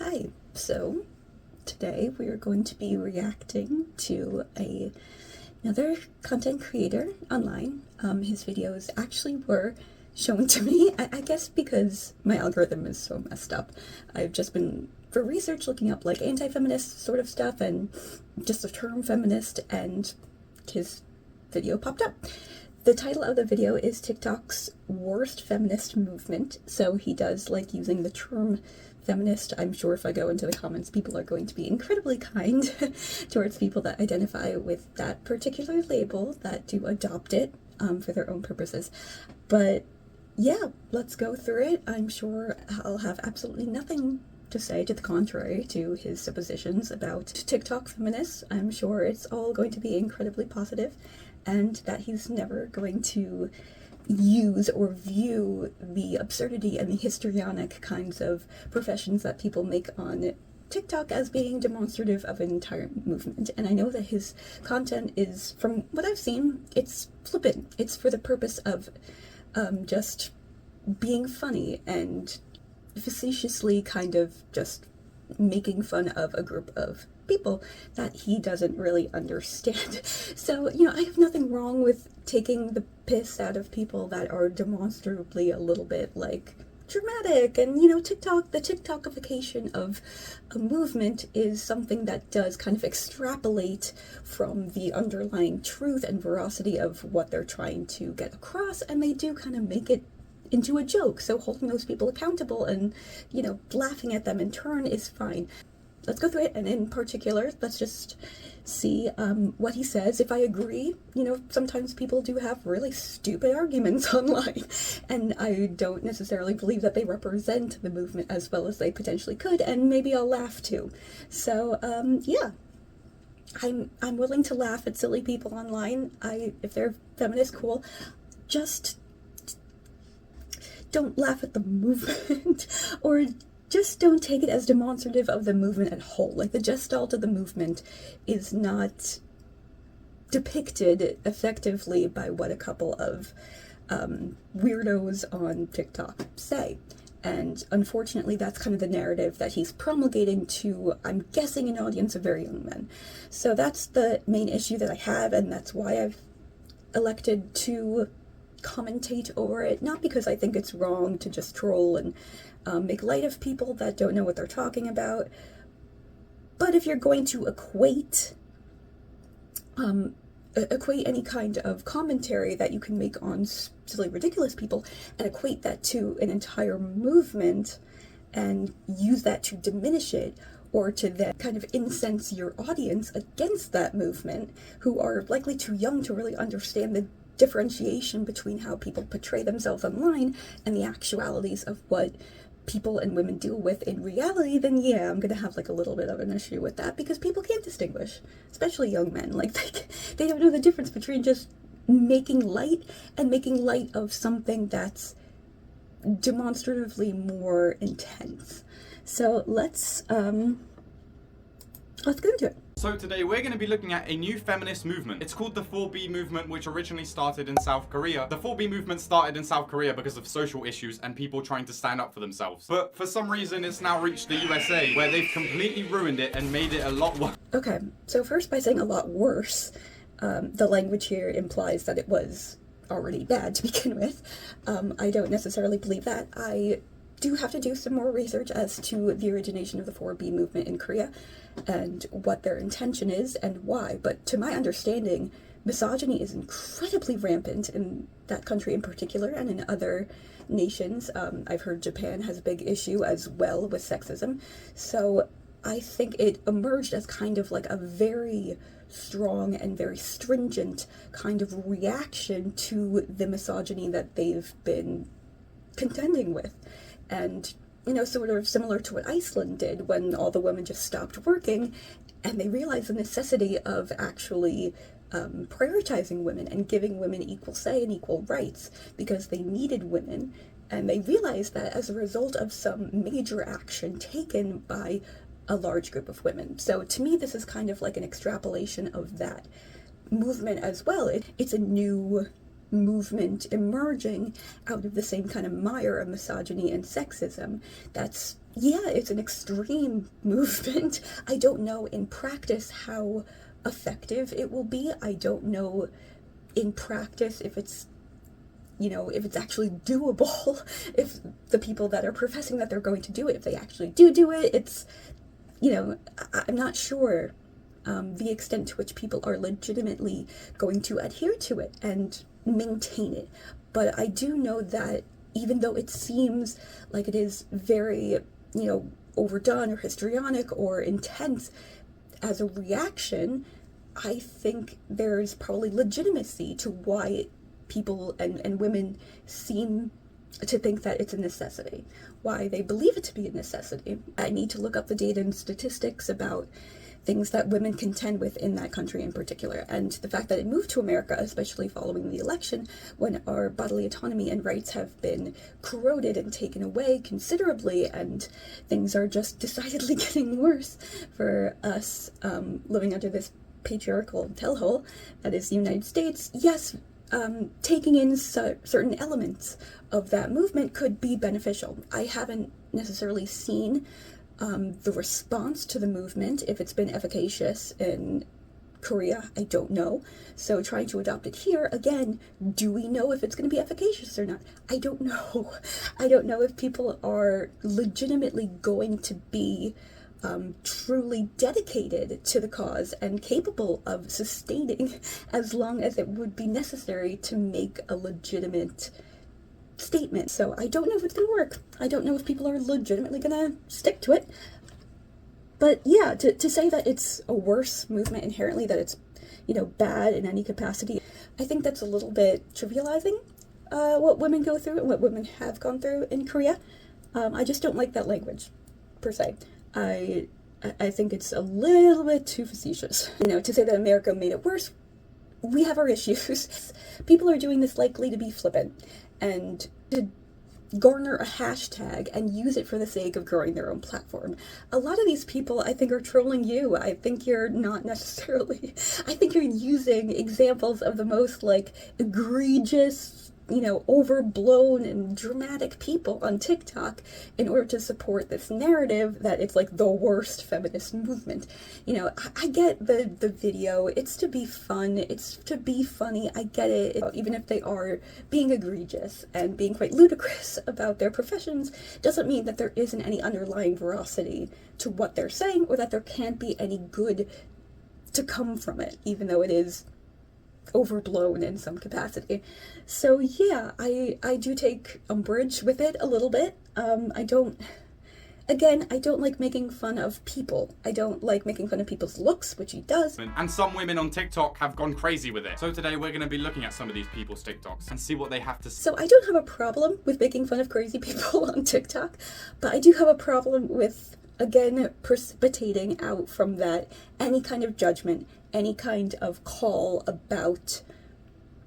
Hi, so today we are going to be reacting to another content creator online. His videos actually were shown to me, I guess because my algorithm is so messed up. I've just been, for research, looking up like anti-feminist sort of stuff and just the term feminist, and his video popped up. The title of the video is TikTok's Worst Feminist Movement, so he does like using the term feminist. I'm sure if I go into the comments, people are going to be incredibly kind towards people that identify with that particular label, that do adopt it for their own purposes. But yeah, let's go through it. I'm sure I'll have absolutely nothing to say to the contrary to his suppositions about TikTok feminists. I'm sure it's all going to be incredibly positive, and that he's never going to use or view the absurdity and the histrionic kinds of professions that people make on TikTok as being demonstrative of an entire movement. And I know that his content is, from what I've seen, it's flippant. It's for the purpose of just being funny and facetiously kind of just making fun of a group of people that he doesn't really understand. So, I have nothing wrong with taking the piss out of people that are demonstrably a little bit like dramatic, and the TikTokification of a movement is something that does kind of extrapolate from the underlying truth and veracity of what they're trying to get across, and they do kind of make it into a joke. So holding those people accountable and laughing at them in turn is fine. Let's go through it, and in particular, let's just see what he says. If I agree, sometimes people do have really stupid arguments online, and I don't necessarily believe that they represent the movement as well as they potentially could, and maybe I'll laugh too. So, yeah. I'm willing to laugh at silly people online. If they're feminist, cool. Just don't laugh at the movement, or just don't take it as demonstrative of the movement at whole. Like, the gestalt of the movement is not depicted effectively by what a couple of weirdos on TikTok say. And unfortunately, that's kind of the narrative that he's promulgating to, I'm guessing, an audience of very young men. So that's the main issue that I have, and that's why I've elected to commentate over it. Not because I think it's wrong to just troll and make light of people that don't know what they're talking about, but if you're going to equate any kind of commentary that you can make on silly, ridiculous people and equate that to an entire movement and use that to diminish it, or to then kind of incense your audience against that movement, who are likely too young to really understand the differentiation between how people portray themselves online and the actualities of what people and women deal with in reality, then yeah, I'm gonna have like a little bit of an issue with that, because people can't distinguish, especially young men. Like, they don't know the difference between just making light and making light of something that's demonstratively more intense. So let's get into it. So today we're going to be looking at a new feminist movement. It's called the 4B movement, which originally started in South Korea. The 4B movement started in South Korea because of social issues and people trying to stand up for themselves. But for some reason, it's now reached the USA, where they've completely ruined it and made it a lot worse. Okay, so first, by saying a lot worse, the language here implies that it was already bad to begin with. I don't necessarily believe that. I do have to do some more research as to the origination of the 4B movement in Korea and what their intention is and why, but to my understanding, misogyny is incredibly rampant in that country in particular, and in other nations. I've heard Japan has a big issue as well with sexism, so I think it emerged as kind of like a very strong and very stringent kind of reaction to the misogyny that they've been contending with. And sort of similar to what Iceland did when all the women just stopped working, and they realized the necessity of actually prioritizing women and giving women equal say and equal rights, because they needed women, and they realized that as a result of some major action taken by a large group of women. So to me, this is kind of like an extrapolation of that movement as well. It's a new movement emerging out of the same kind of mire of misogyny and sexism that's yeah, it's an extreme movement. I don't know in practice how effective it will be. I don't know in practice if it's, if it's actually doable, if the people that are professing that they're going to do it, if they actually do it, it's, I'm not sure the extent to which people are legitimately going to adhere to it and maintain it. But I do know that even though it seems like it is very, overdone or histrionic or intense as a reaction, I think there's probably legitimacy to why people and women seem to think that it's a necessity, why they believe it to be a necessity. I need to look up the data and statistics about things that women contend with in that country in particular, and the fact that it moved to America, especially following the election, when our bodily autonomy and rights have been corroded and taken away considerably, and things are just decidedly getting worse for us living under this patriarchal hellhole that is the United States. Yes, taking in certain elements of that movement could be beneficial. I haven't necessarily seen the response to the movement, if it's been efficacious in Korea, I don't know. So trying to adopt it here, again, do we know if it's going to be efficacious or not? I don't know. I don't know if people are legitimately going to be truly dedicated to the cause and capable of sustaining as long as it would be necessary to make a legitimate statement. So I don't know if it's going to work. I don't know if people are legitimately going to stick to it. But yeah, to say that it's a worse movement inherently, that it's, bad in any capacity, I think that's a little bit trivializing what women go through and what women have gone through in Korea. I just don't like that language, per se. I think it's a little bit too facetious. To say that America made it worse, we have our issues. People are doing this likely to be flippant and to garner a hashtag and use it for the sake of growing their own platform. A lot of these people, I think, are trolling you. I think you're not necessarily. I think you're using examples of the most, egregious, overblown and dramatic people on TikTok in order to support this narrative that it's the worst feminist movement. I get the video. It's to be fun. It's to be funny. I get it. Even if they are being egregious and being quite ludicrous about their professions, doesn't mean that there isn't any underlying veracity to what they're saying or that there can't be any good to come from it, even though it is overblown in some capacity. So yeah, I do take umbrage with it a little bit. I don't like making fun of people. I don't like making fun of people's looks, which he does. And some women on TikTok have gone crazy with it. So today we're going to be looking at some of these people's TikToks and see what they have to say. So I don't have a problem with making fun of crazy people on TikTok, but I do have a problem with, again, precipitating out from that any kind of judgment, any kind of call about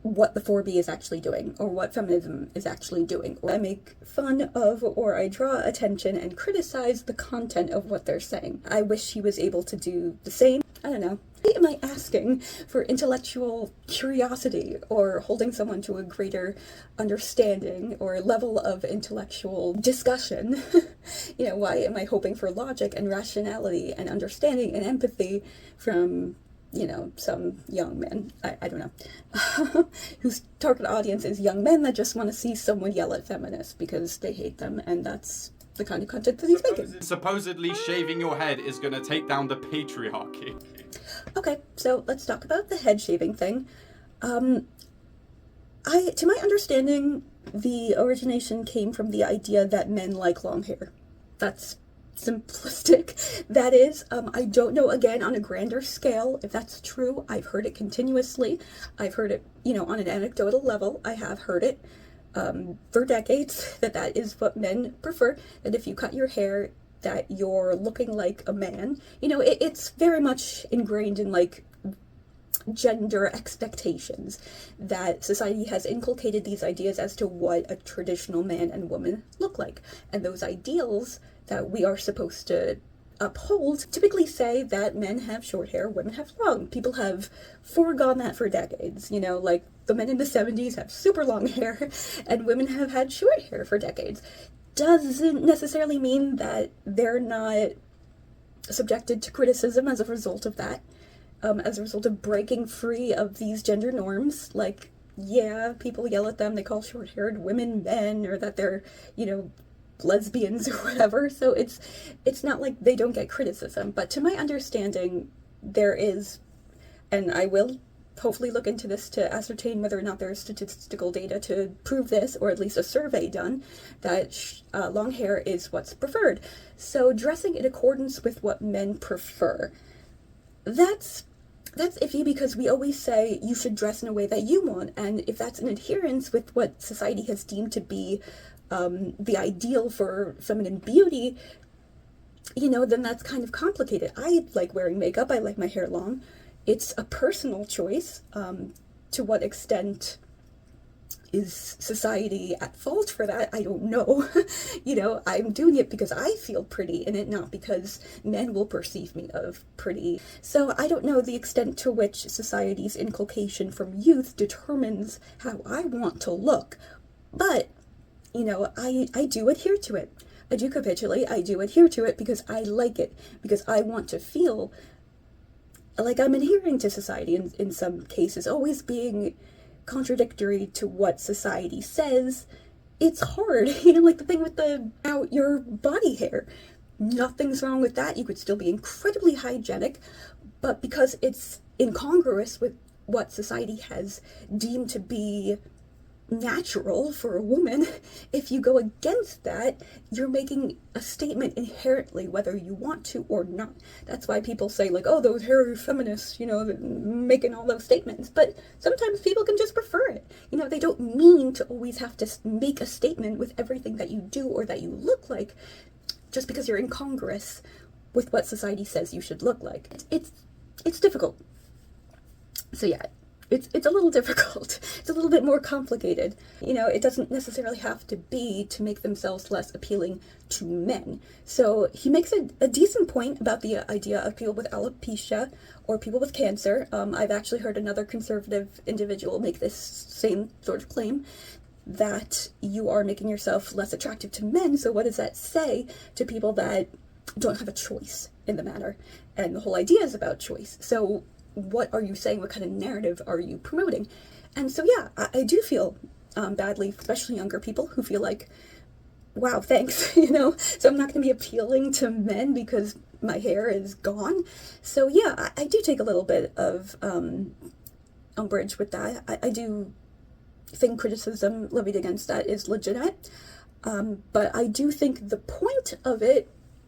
what the 4B is actually doing, or what feminism is actually doing. Or I make fun of, or I draw attention and criticize the content of what they're saying. I wish he was able to do the same. I don't know. Am I asking for intellectual curiosity or holding someone to a greater understanding or level of intellectual discussion? Why am I hoping for logic and rationality and understanding and empathy from some young men, I don't know, whose target audience is young men that just want to see someone yell at feminists because they hate them, and that's the kind of content that he's making. Supposedly shaving your head is going to take down the patriarchy. Okay, so let's talk about the head shaving thing. To my understanding, the origination came from the idea that men like long hair. That's simplistic. That is, I don't know, again, on a grander scale, if that's true. I've heard it continuously. I've heard it, on an anecdotal level. I have heard it for decades, that is what men prefer, that if you cut your hair, that you're looking like a man. It's very much ingrained in, gender expectations, that society has inculcated these ideas as to what a traditional man and woman look like. And those ideals that we are supposed to uphold typically say that men have short hair, women have long. People have foregone that for decades. The men in the 70s have super long hair, and women have had short hair for decades. doesn't necessarily mean that they're not subjected to criticism as a result of that, as a result of breaking free of these gender norms. Like, yeah, people yell at them, they call short-haired women men, or that they're, lesbians or whatever, so it's not like they don't get criticism. But to my understanding, there is, and I will hopefully look into this to ascertain whether or not there is statistical data to prove this, or at least a survey done, that long hair is what's preferred. So dressing in accordance with what men prefer, that's iffy, because we always say you should dress in a way that you want, and if that's in adherence with what society has deemed to be the ideal for feminine beauty, then that's kind of complicated. I like wearing makeup, I like my hair long. It's a personal choice. To what extent is society at fault for that? I don't know. I'm doing it because I feel pretty in it, not because men will perceive me of pretty. So I don't know the extent to which society's inculcation from youth determines how I want to look. But, I do adhere to it. I do capitulate. I do adhere to it because I like it, because I want to feel like I'm adhering to society in some cases, always being contradictory to what society says. It's hard, like the thing with your body hair. Nothing's wrong with that. You could still be incredibly hygienic, but because it's incongruous with what society has deemed to be natural for a woman, if you go against that, you're making a statement inherently, whether you want to or not. That's why people say, like, oh, those hairy feminists, making all those statements. But sometimes people can just prefer it. They don't mean to always have to make a statement with everything that you do or that you look like, just because you're incongruous with what society says you should look like. It's difficult. So yeah, it's a little difficult. It's a little bit more complicated. It doesn't necessarily have to be to make themselves less appealing to men. So he makes a decent point about the idea of people with alopecia or people with cancer. I've actually heard another conservative individual make this same sort of claim, that you are making yourself less attractive to men. So what does that say to people that don't have a choice in the matter? And the whole idea is about choice. So what are you saying? What kind of narrative are you promoting? And so, yeah, I do feel badly, especially younger people who feel like, wow, thanks, so I'm not going to be appealing to men because my hair is gone. So, yeah, I do take a little bit of umbrage with that. I do think criticism levied against that is legitimate, but I do think the point of it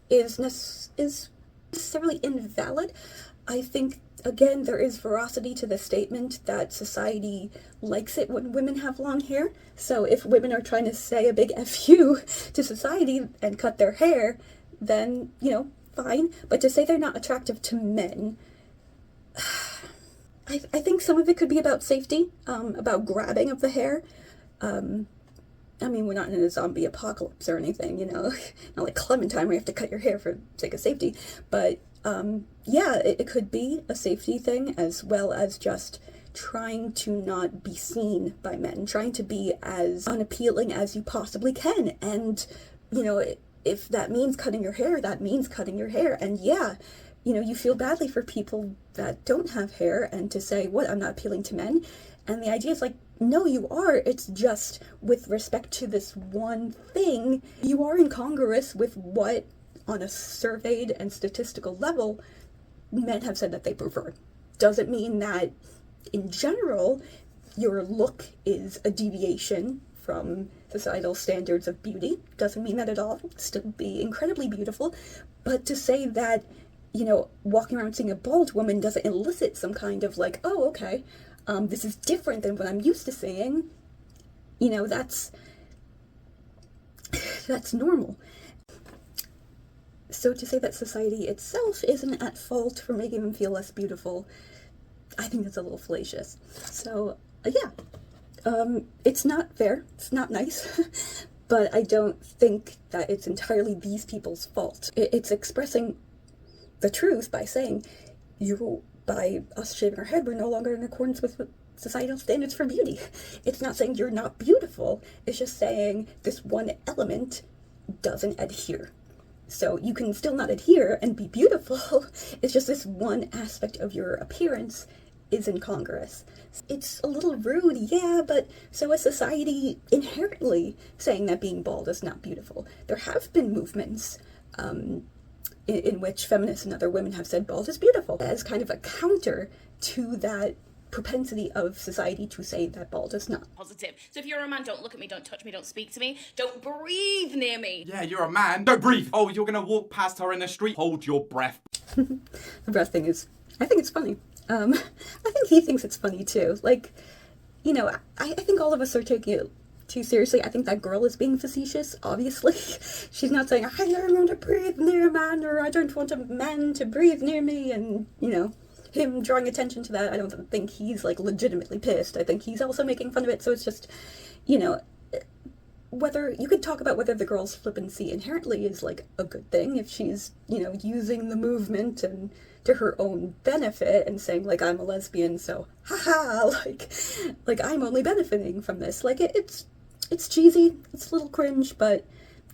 is necessarily invalid. I think, again, there is veracity to the statement that society likes it when women have long hair. So if women are trying to say a big F you to society and cut their hair, then, fine. But to say they're not attractive to men, I think some of it could be about safety, about grabbing of the hair. We're not in a zombie apocalypse or anything, not like Clementine where you have to cut your hair for sake of safety. But yeah, it could be a safety thing, as well as just trying to not be seen by men, trying to be as unappealing as you possibly can. And, if that means cutting your hair, that means cutting your hair. And yeah, you feel badly for people that don't have hair, and to say, what, I'm not appealing to men? And the idea is like, no, you are. It's just with respect to this one thing, you are incongruous with what, on a surveyed and statistical level, men have said that they prefer. Doesn't mean that, in general, your look is a deviation from societal standards of beauty. Doesn't mean that at all. Still be incredibly beautiful. But to say that, walking around seeing a bald woman doesn't elicit some kind of like, oh, okay, this is different than what I'm used to seeing, that's normal. So to say that society itself isn't at fault for making them feel less beautiful, I think that's a little fallacious. So, yeah, it's not fair, it's not nice, but I don't think that it's entirely these people's fault. It's expressing the truth by saying, by us shaving our head, we're no longer in accordance with societal standards for beauty. It's not saying you're not beautiful, it's just saying this one element doesn't adhere. So you can still not adhere and be beautiful. It's just this one aspect of your appearance is incongruous. It's a little rude, yeah, but so is society inherently saying that being bald is not beautiful. There have been movements in which feminists and other women have said bald is beautiful as kind of a counter to that propensity of society to say that bald is not. Positive. So if you're a man, don't look at me, don't touch me, don't speak to me, don't breathe near me. Yeah, you're a man. Don't breathe. Oh, you're gonna walk past her in the street. Hold your breath. The breath thing is, I think it's funny. I think he thinks it's funny too. Like, you know, I think all of us are taking it too seriously. I think that girl is being facetious, obviously. She's not saying, I don't want to breathe near a man, or I don't want a man to breathe near me, and, you know, him drawing attention to that. I don't think he's, like, legitimately pissed. I think he's also making fun of it, so it's just, you know, whether, you could talk about whether the girl's flippancy inherently is, like, a good thing, if she's, you know, using the movement and to her own benefit and saying, like, I'm a lesbian, so, haha, like I'm only benefiting from this. Like, it's cheesy, it's a little cringe, but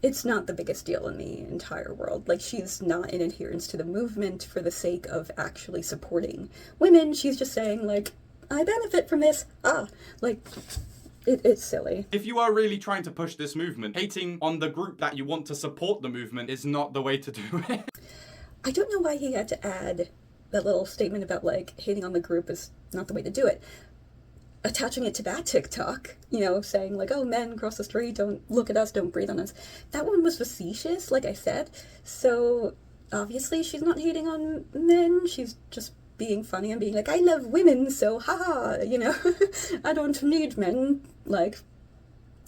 it's not the biggest deal in the entire world. Like, she's not in adherence to the movement for the sake of actually supporting women. She's just saying, like, I benefit from this, like, it's silly. If you are really trying to push this movement, hating on the group that you want to support the movement is not the way to do it. I don't know why he had to add that little statement about, like, hating on the group is not the way to do it. Attaching it to that TikTok, you know, saying, like, oh, men cross the street, don't look at us, don't breathe on us. That one was facetious, like I said. So, obviously, she's not hating on men. She's just being funny and being like, I love women, so haha, you know, I don't need men, like,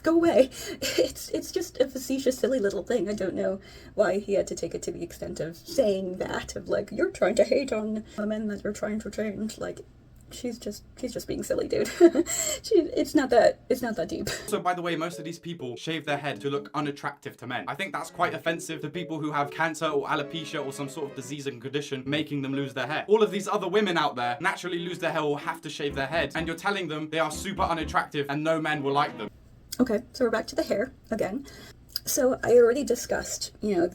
go away. It's just a facetious, silly little thing. I don't know why he had to take it to the extent of saying that, of like, you're trying to hate on the men that you're trying to change. Like, she's just being silly, dude. It's not that deep. So, by the way, most of these people shave their head to look unattractive to men. I think that's quite offensive to people who have cancer or alopecia or some sort of disease and condition making them lose their hair. All of these other women out there naturally lose their hair or have to shave their head, and you're telling them they are super unattractive and no men will like them. Okay, so we're back to the hair again. So I already discussed, you know,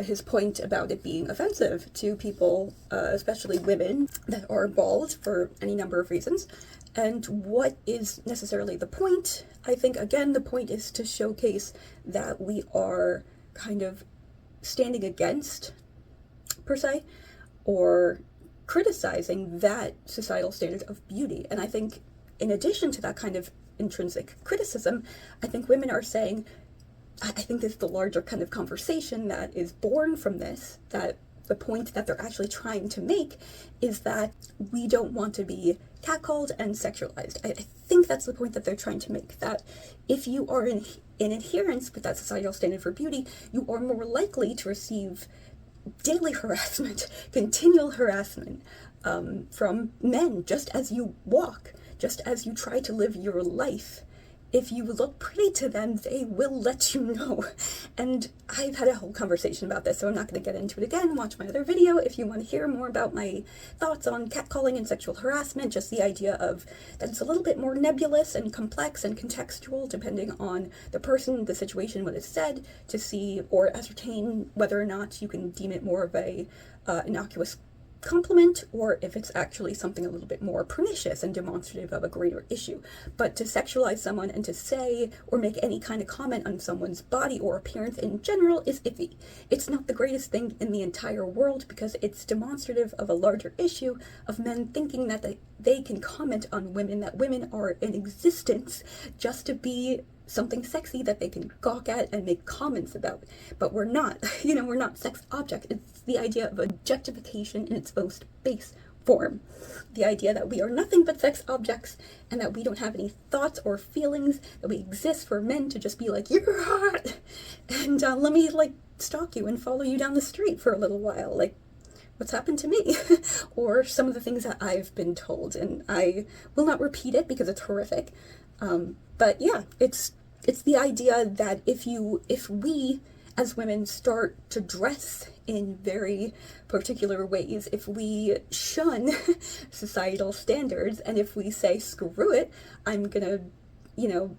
his point about it being offensive to people, especially women, that are bald for any number of reasons. And what is necessarily the point? I think, again, the point is to showcase that we are kind of standing against, per se, or criticizing that societal standard of beauty. And I think, in addition to that kind of intrinsic criticism, I think women are saying, I think this is the larger kind of conversation that is born from this, that the point that they're actually trying to make is that we don't want to be catcalled and sexualized. I think that's the point that they're trying to make, that if you are in adherence with that societal standard for beauty, you are more likely to receive daily harassment, continual harassment from men, just as you walk, just as you try to live your life. If you look pretty to them, they will let you know. And I've had a whole conversation about this, so I'm not going to get into it again. Watch my other video if you want to hear more about my thoughts on catcalling and sexual harassment, just the idea of that it's a little bit more nebulous and complex and contextual depending on the person, the situation, what is said, to see or ascertain whether or not you can deem it more of a innocuous compliment, or if it's actually something a little bit more pernicious and demonstrative of a greater issue. But to sexualize someone and to say or make any kind of comment on someone's body or appearance in general is iffy. It's not the greatest thing in the entire world because it's demonstrative of a larger issue of men thinking that they can comment on women, that women are in existence just to be something sexy that they can gawk at and make comments about. But we're not, you know, we're not sex objects. It's the idea of objectification in its most base form. The idea that we are nothing but sex objects and that we don't have any thoughts or feelings, that we exist for men to just be like, you're hot, and let me, like, stalk you and follow you down the street for a little while. Like, what's happened to me? Or some of the things that I've been told, and I will not repeat it because it's horrific. But yeah, it's the idea that if we as women start to dress in very particular ways, if we shun societal standards, and if we say, screw it, I'm gonna, you know,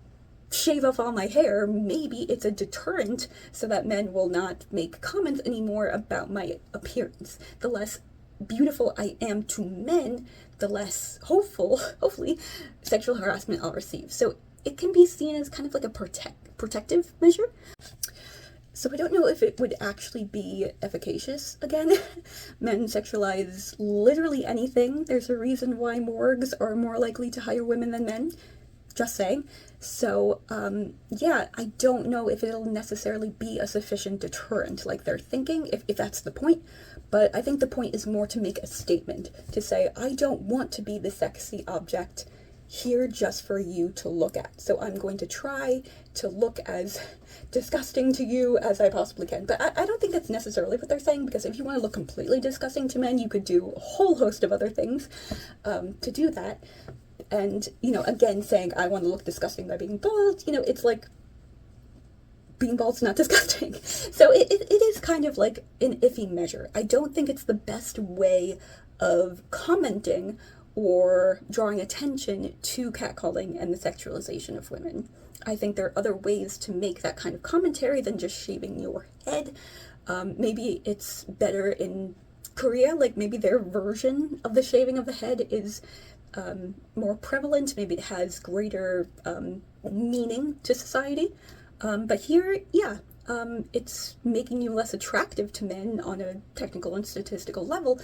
shave off all my hair, maybe it's a deterrent so that men will not make comments anymore about my appearance. The less beautiful I am to men, the less hopefully, sexual harassment I'll receive. So it can be seen as kind of like a protective measure. So I don't know if it would actually be efficacious again. Men sexualize literally anything. There's a reason why morgues are more likely to hire women than men. Just saying. So, yeah, I don't know if it'll necessarily be a sufficient deterrent like they're thinking, if that's the point. But I think the point is more to make a statement, to say, I don't want to be the sexy object here just for you to look at. So I'm going to try to look as disgusting to you as I possibly can. But I don't think that's necessarily what they're saying, because if you want to look completely disgusting to men, you could do a whole host of other things to do that. And, you know, again, saying I want to look disgusting by being bald, you know, it's like being bald's not disgusting. So it is kind of like an iffy measure. I don't think it's the best way of commenting or drawing attention to catcalling and the sexualization of women. I think there are other ways to make that kind of commentary than just shaving your head. Maybe it's better in Korea, like maybe their version of the shaving of the head is more prevalent. Maybe it has greater meaning to society. But here, yeah, it's making you less attractive to men on a technical and statistical level.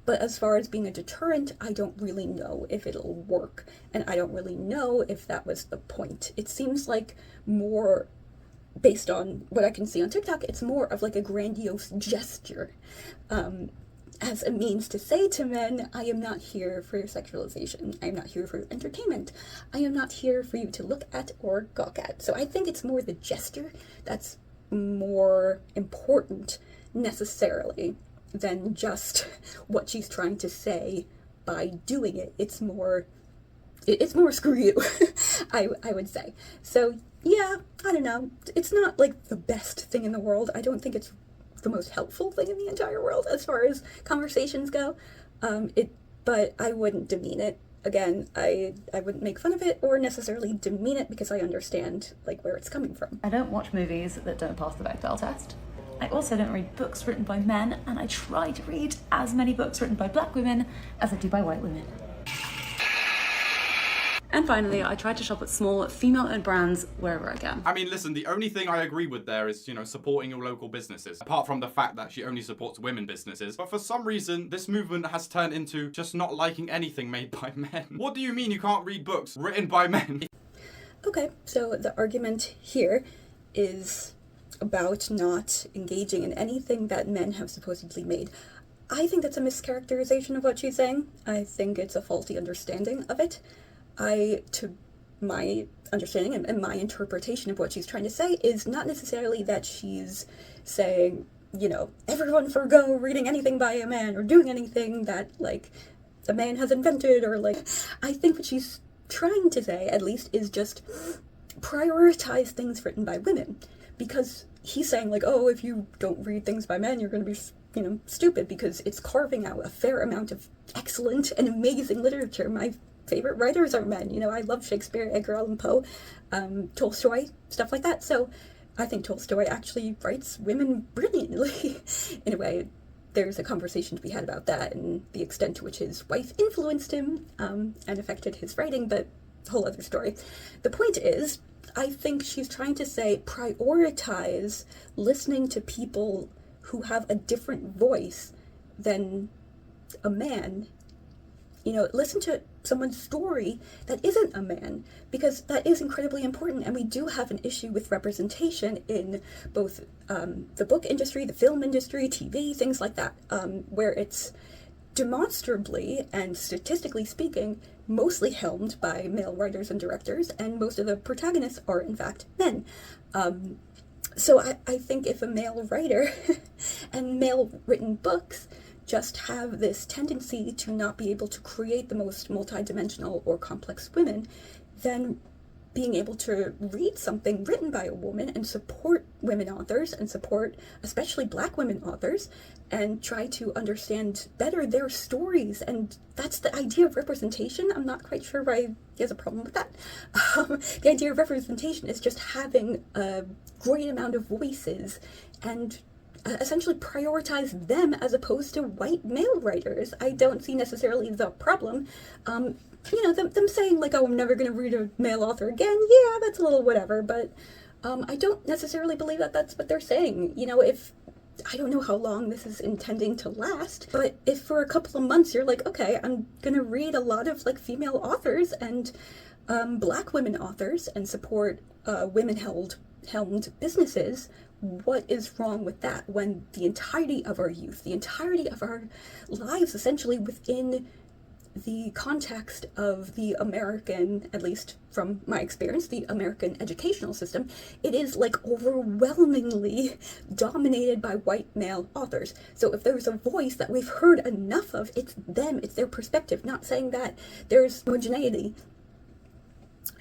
But as far as being a deterrent, I don't really know if it'll work. And I don't really know if that was the point. It seems like more, based on what I can see on TikTok, it's more of like a grandiose gesture. As a means to say to men, I am not here for your sexualization. I am not here for your entertainment. I am not here for you to look at or gawk at. So I think it's more the gesture that's more important necessarily than just what she's trying to say by doing it. It's more screw you, I would say. So yeah, I don't know. It's not like the best thing in the world. I don't think it's the most helpful thing in the entire world as far as conversations go. But I wouldn't demean it. Again, I wouldn't make fun of it or necessarily demean it, because I understand like where it's coming from. I don't watch movies that don't pass the Bechdel test. I also don't read books written by men, and I try to read as many books written by black women as I do by white women. And finally, I try to shop at small female-owned brands wherever I can. I mean, listen, the only thing I agree with there is, supporting your local businesses. Apart from the fact that she only supports women businesses. But for some reason, this movement has turned into just not liking anything made by men. What do you mean you can't read books written by men? Okay, so the argument here is about not engaging in anything that men have supposedly made. I think that's a mischaracterization of what she's saying. I think it's a faulty understanding of it. To my understanding and my interpretation of what she's trying to say is not necessarily that she's saying, everyone forgo reading anything by a man or doing anything that, like, a man has invented, or, like, I think what she's trying to say, at least, is just prioritize things written by women. Because he's saying, like, oh, if you don't read things by men, you're going to be, stupid, because it's carving out a fair amount of excellent and amazing literature. My favorite writers are men. I love Shakespeare, Edgar Allan Poe, Tolstoy, stuff like that. So I think Tolstoy actually writes women brilliantly. In a way, there's a conversation to be had about that and the extent to which his wife influenced him and affected his writing, but whole other story. The point is, I think she's trying to say prioritize listening to people who have a different voice than a man. Listen to someone's story that isn't a man, because that is incredibly important, and we do have an issue with representation in both the book industry, the film industry, TV, things like that, where it's demonstrably and statistically speaking mostly helmed by male writers and directors, and most of the protagonists are in fact men. So I think if a male writer and male written books just have this tendency to not be able to create the most multidimensional or complex women, then being able to read something written by a woman and support women authors and support especially Black women authors and try to understand better their stories. And that's the idea of representation. I'm not quite sure why he has a problem with that. The idea of representation is just having a great amount of voices and essentially prioritize them as opposed to white male writers. I don't see necessarily the problem. You know, them saying like, oh, I'm never going to read a male author again, yeah, that's a little whatever, but I don't necessarily believe that that's what they're saying. You know, if, I don't know how long this is intending to last, but if for a couple of months you're like, okay, I'm going to read a lot of like female authors and Black women authors and support women-helmed businesses, what is wrong with that when the entirety of our youth, the entirety of our lives essentially within the context of the American, at least from my experience, the American educational system, it is like overwhelmingly dominated by white male authors. So if there's a voice that we've heard enough of, it's them, it's their perspective. Not saying that there's homogeneity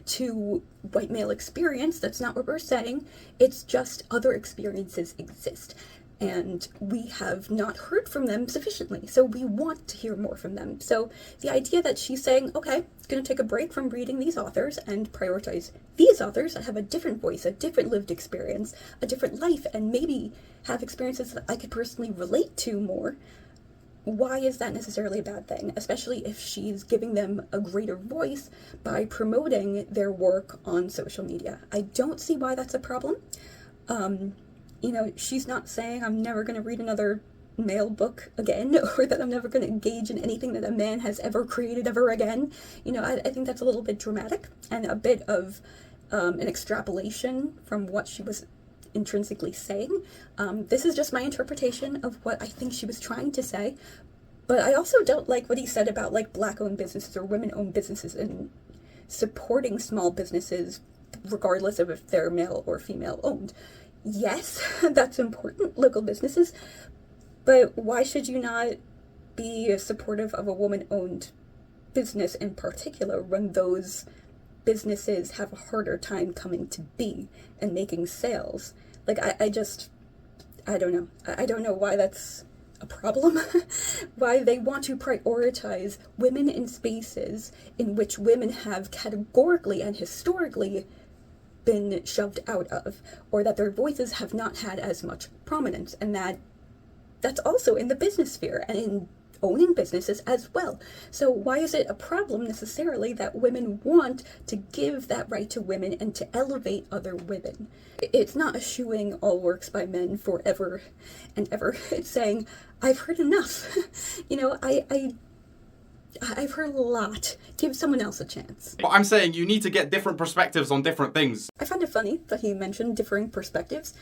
to white male experience, that's not what we're saying. It's just other experiences exist. And we have not heard from them sufficiently, so we want to hear more from them. So the idea that she's saying, okay, it's going to take a break from reading these authors and prioritize these authors that have a different voice, a different lived experience, a different life, and maybe have experiences that I could personally relate to more, why is that necessarily a bad thing? Especially if she's giving them a greater voice by promoting their work on social media. I don't see why that's a problem. You know, she's not saying I'm never going to read another male book again, or that I'm never going to engage in anything that a man has ever created ever again. You know, I think that's a little bit dramatic and a bit of an extrapolation from what she was intrinsically saying. This is just my interpretation of what I think she was trying to say, but I also don't like what he said about like Black-owned businesses or women-owned businesses and supporting small businesses regardless of if they're male or female owned. Yes, that's important, local businesses, but why should you not be supportive of a woman-owned business in particular when those businesses have a harder time coming to be and making sales? Like, I don't know. I don't know why that's a problem, why they want to prioritize women in spaces in which women have categorically and historically been shoved out of, or that their voices have not had as much prominence, and that's also in the business sphere and in owning businesses as well. So why is it a problem necessarily that women want to give that right to women and to elevate other women? It's not eschewing all works by men forever and ever. It's saying, I've heard enough. You know, I've heard a lot. Give someone else a chance. But I'm saying you need to get different perspectives on different things. I find it funny that he mentioned differing perspectives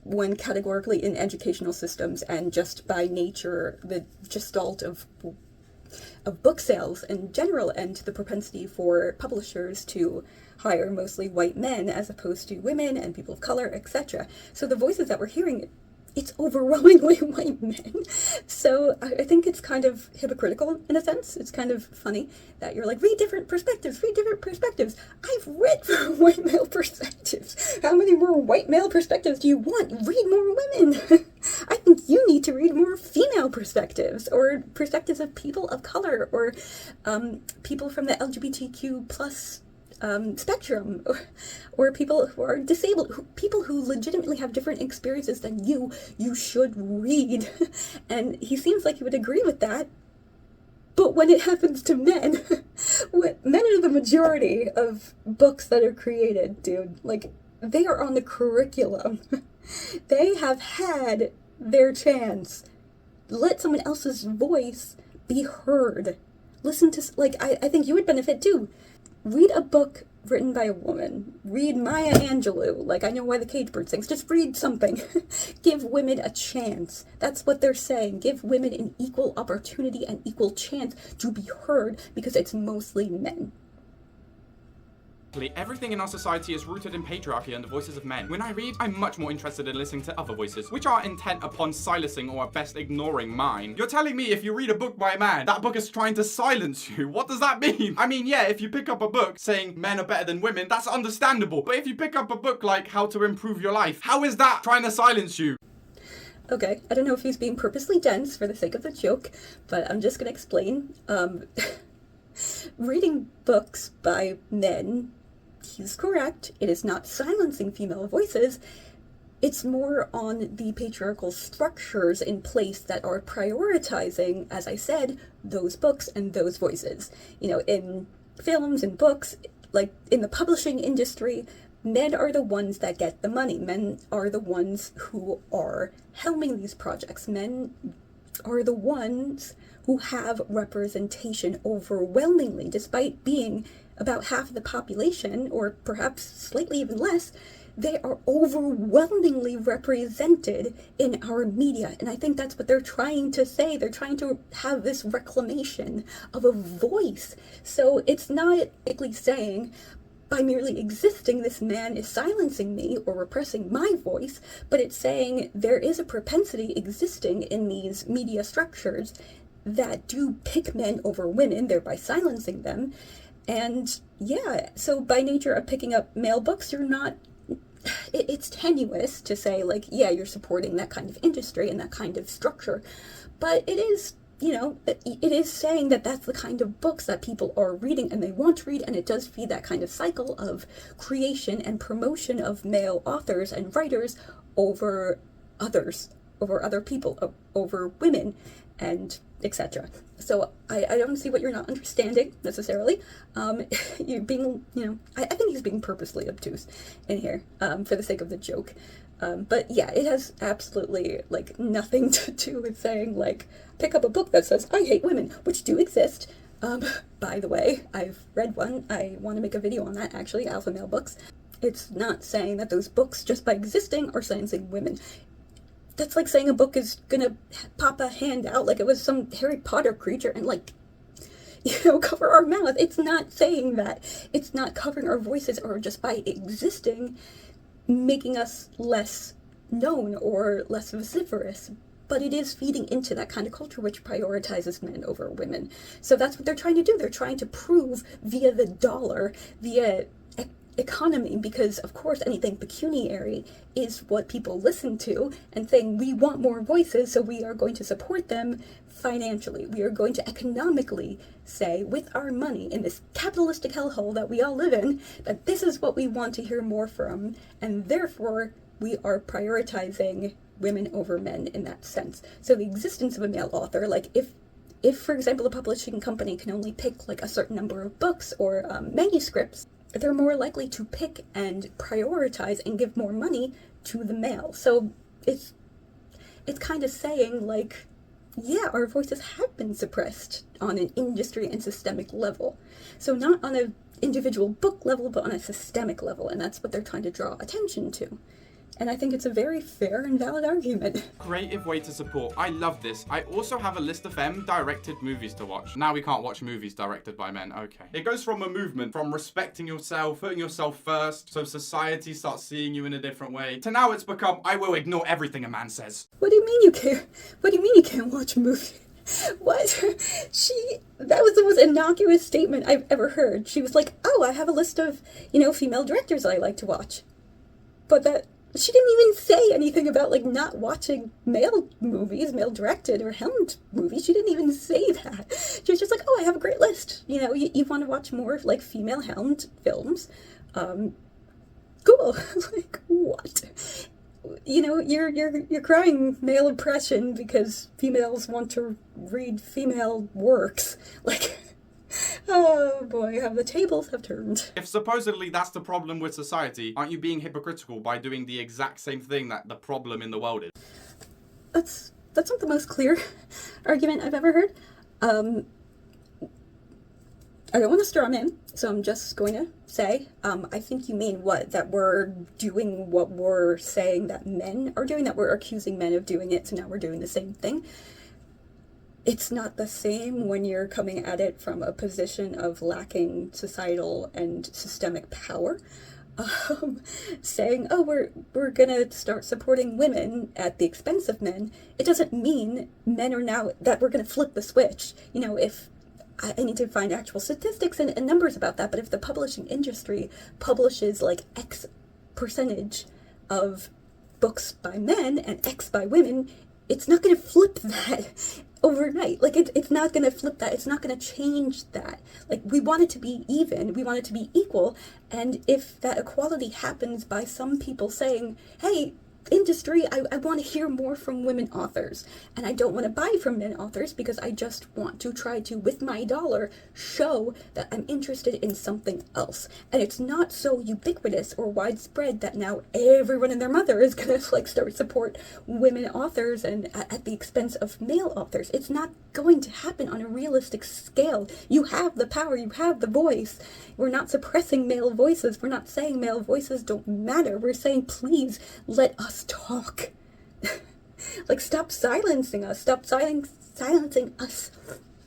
when categorically in educational systems and just by nature the gestalt of book sales in general and the propensity for publishers to hire mostly white men as opposed to women and people of color, etc. So the voices that we're hearing, it's overwhelmingly white men. So I think it's kind of hypocritical in a sense. It's kind of funny that you're like, read different perspectives, read different perspectives. I've read from white male perspectives. How many more white male perspectives do you want? Read more women. I think you need to read more female perspectives or perspectives of people of color or people from the LGBTQ plus spectrum, or people who are disabled, people who legitimately have different experiences than you should read. And he seems like he would agree with that. But when it happens to men, men are the majority of books that are created, dude. Like, they are on the curriculum. They have had their chance. Let someone else's voice be heard. Listen to, like, I think you would benefit too. Read a book written by a woman. Read Maya Angelou. Like, I know why the cage bird sings. Just read something. Give women a chance. That's what they're saying. Give women an equal opportunity and equal chance to be heard because it's mostly men. Everything in our society is rooted in patriarchy and the voices of men. When I read, I'm much more interested in listening to other voices, which are intent upon silencing or at best ignoring mine. You're telling me if you read a book by a man, that book is trying to silence you? What does that mean? I mean, yeah, if you pick up a book saying men are better than women, that's understandable. But if you pick up a book like How to Improve Your Life, how is that trying to silence you? Okay, I don't know if he's being purposely dense for the sake of the joke, but I'm just gonna explain. Reading books by men, he's correct. It is not silencing female voices. It's more on the patriarchal structures in place that are prioritizing, as I said, those books and those voices. You know, in films and books, like in the publishing industry, men are the ones that get the money. Men are the ones who are helming these projects. Men are the ones who have representation overwhelmingly, despite being about half of the population, or perhaps slightly even less. They are overwhelmingly represented in our media. And I think that's what they're trying to say. They're trying to have this reclamation of a voice. So it's not likely saying, by merely existing, this man is silencing me or repressing my voice, but it's saying there is a propensity existing in these media structures that do pick men over women, thereby silencing them. And yeah, so by nature of picking up male books, you're not, it's tenuous to say, like, yeah, you're supporting that kind of industry and that kind of structure, but it is, you know, it is saying that that's the kind of books that people are reading and they want to read, and it does feed that kind of cycle of creation and promotion of male authors and writers over others, over other people, over women, and etc. So I don't see what you're not understanding necessarily. You're being, you know, I think he's being purposely obtuse in here for the sake of the joke. But yeah, it has absolutely like nothing to do with saying like, pick up a book that says, I hate women, which do exist. By the way, I've read one. I want to make a video on that actually, alpha male books. It's not saying that those books just by existing are silencing women. That's like saying a book is gonna pop a hand out like it was some Harry Potter creature and like, you know, cover our mouth. It's not saying that. It's not covering our voices or just by existing making us less known or less vociferous. But it is feeding into that kind of culture which prioritizes men over women. So that's what they're trying to do. They're trying to prove via the dollar, via economy, because of course anything pecuniary is what people listen to, and saying we want more voices, so we are going to support them financially. We are going to economically say with our money in this capitalistic hellhole that we all live in, that this is what we want to hear more from, and therefore we are prioritizing women over men in that sense. So the existence of a male author, like if for example a publishing company can only pick like a certain number of books or manuscripts, they're more likely to pick and prioritize and give more money to the male. So it's kind of saying like, yeah, our voices have been suppressed on an industry and systemic level. So not on an individual book level, but on a systemic level, and that's what they're trying to draw attention to. And I think it's a very fair and valid argument. Creative way to support. I love this. I also have a list of directed movies to watch. Now we can't watch movies directed by men. Okay. It goes from a movement from respecting yourself, putting yourself first, so society starts seeing you in a different way, to now it's become, I will ignore everything a man says. What do you mean you can't? What do you mean you can't watch movies? What? That was the most innocuous statement I've ever heard. She was like, oh, I have a list of, you know, female directors that I like to watch. But that, she didn't even say anything about, like, not watching male movies, male-directed or helmed movies. She didn't even say that. She was just like, oh, I have a great list. You know, you want to watch more, like, female-helmed films. Cool. Like, what? You know, you're crying male oppression because females want to read female works. Like, oh boy, how the tables have turned. If supposedly that's the problem with society, aren't you being hypocritical by doing the exact same thing that the problem in the world is? That's not the most clear argument I've ever heard. I don't want to straw man, so I'm just going to say, I think you mean what? That we're doing what we're saying that men are doing, that we're accusing men of doing it, so now we're doing the same thing. it's not the same when you're coming at it from a position of lacking societal and systemic power. Saying, oh, we're gonna start supporting women at the expense of men, it doesn't mean men are now, that we're gonna flip the switch. You know, if I need to find actual statistics and numbers about that, but if the publishing industry publishes like X percentage of books by men and X by women, it's not going to flip that overnight. Like, it's not going to flip that. It's not going to change that. Like, we want it to be even. We want it to be equal. And if that equality happens by some people saying, hey, industry, I want to hear more from women authors, and I don't want to buy from men authors because I just want to try to, with my dollar, show that I'm interested in something else. And it's not so ubiquitous or widespread that now everyone and their mother is gonna like start support women authors and at the expense of male authors. It's not going to happen on a realistic scale. You have the power, you have the voice. We're not suppressing male voices. We're not saying male voices don't matter. We're saying, please let us talk. Like, stop silencing us. Stop silencing us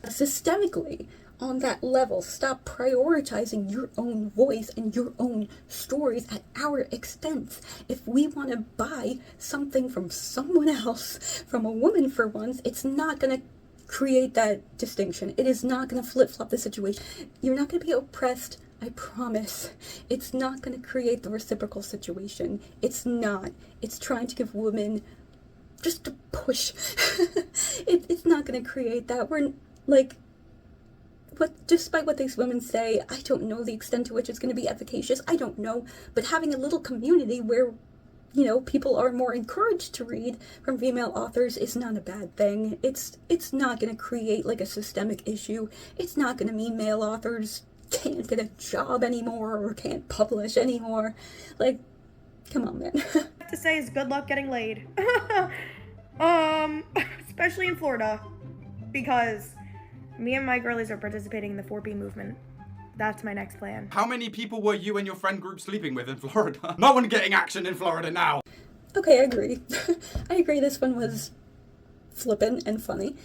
systemically on that level. Stop prioritizing your own voice and your own stories at our expense. If we want to buy something from someone else, from a woman for once, it's not going to create that distinction. It is not going to flip-flop the situation. You're not going to be oppressed, I promise. It's not going to create the reciprocal situation. It's not. It's trying to give women just a push. It's not going to create that. We're like, despite what these women say, I don't know the extent to which it's going to be efficacious. I don't know. But having a little community where, you know, people are more encouraged to read from female authors is not a bad thing. It's not going to create like a systemic issue. It's not going to mean male authors can't get a job anymore or can't publish anymore. Like, come on, man. To say is good luck getting laid. Especially in Florida, because me and my girlies are participating in the 4B movement. That's my next plan. How many people were you and your friend group sleeping with in Florida? No one getting action in Florida now. Okay, I agree. I agree this one was flippant and funny.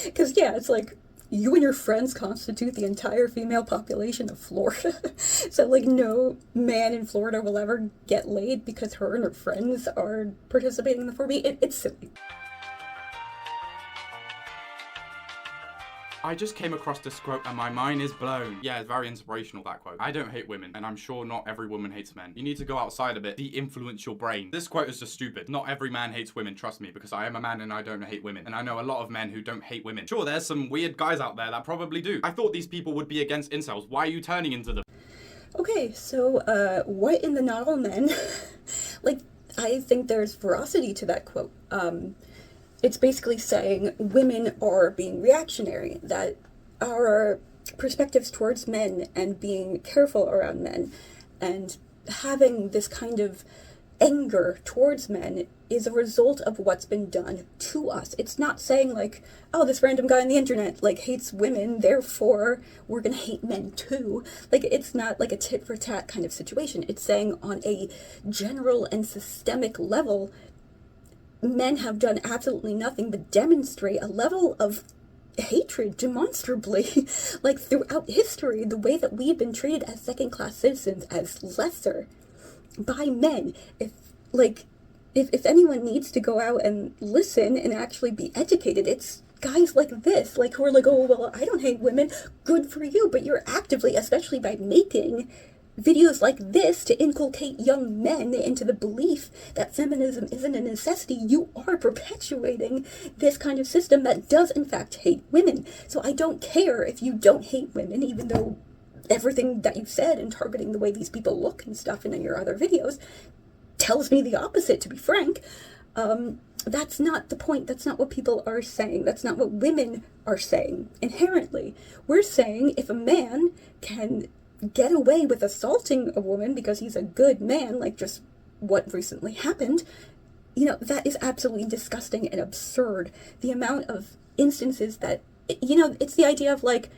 Because, yeah, it's like, you and your friends constitute the entire female population of Florida. So, like, no man in Florida will ever get laid because her and her friends are participating in the 4B. It's silly. I just came across this quote and my mind is blown. Yeah, it's very inspirational, that quote. I don't hate women, and I'm sure not every woman hates men. You need to go outside a bit, de-influence your brain. This quote is just stupid. Not every man hates women, trust me, because I am a man and I don't hate women. And I know a lot of men who don't hate women. Sure, there's some weird guys out there that probably do. I thought these people would be against incels. Why are you turning into them? Okay, so, what in the not all men? Like, I think there's veracity to that quote. It's basically saying women are being reactionary, that our perspectives towards men and being careful around men and having this kind of anger towards men is a result of what's been done to us. It's not saying like, oh, this random guy on the internet like hates women, therefore we're gonna hate men too. Like, it's not like a tit for tat kind of situation. It's saying on a general and systemic level, men have done absolutely nothing but demonstrate a level of hatred demonstrably, like throughout history, the way that we've been treated as second-class citizens, as lesser by men. If anyone needs to go out and listen and actually be educated, it's guys like this, like, who are like, oh, well, I don't hate women. Good for you, but you're actively, especially by making videos like this to inculcate young men into the belief that feminism isn't a necessity, you are perpetuating this kind of system that does in fact hate women. So I don't care if you don't hate women, even though everything that you've said and targeting the way these people look and stuff in your other videos tells me the opposite, to be frank. That's not the point. That's not what people are saying. That's not what women are saying inherently. We're saying if a man can get away with assaulting a woman because he's a good man, like just what recently happened, you know, that is absolutely disgusting and absurd. The amount of instances that, you know, it's the idea of like,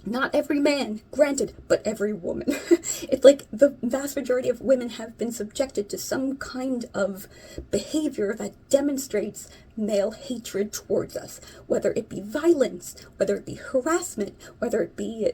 Not every man, granted, but every woman. It's like the vast majority of women have been subjected to some kind of behavior that demonstrates male hatred towards us, whether it be violence, whether it be harassment, whether it be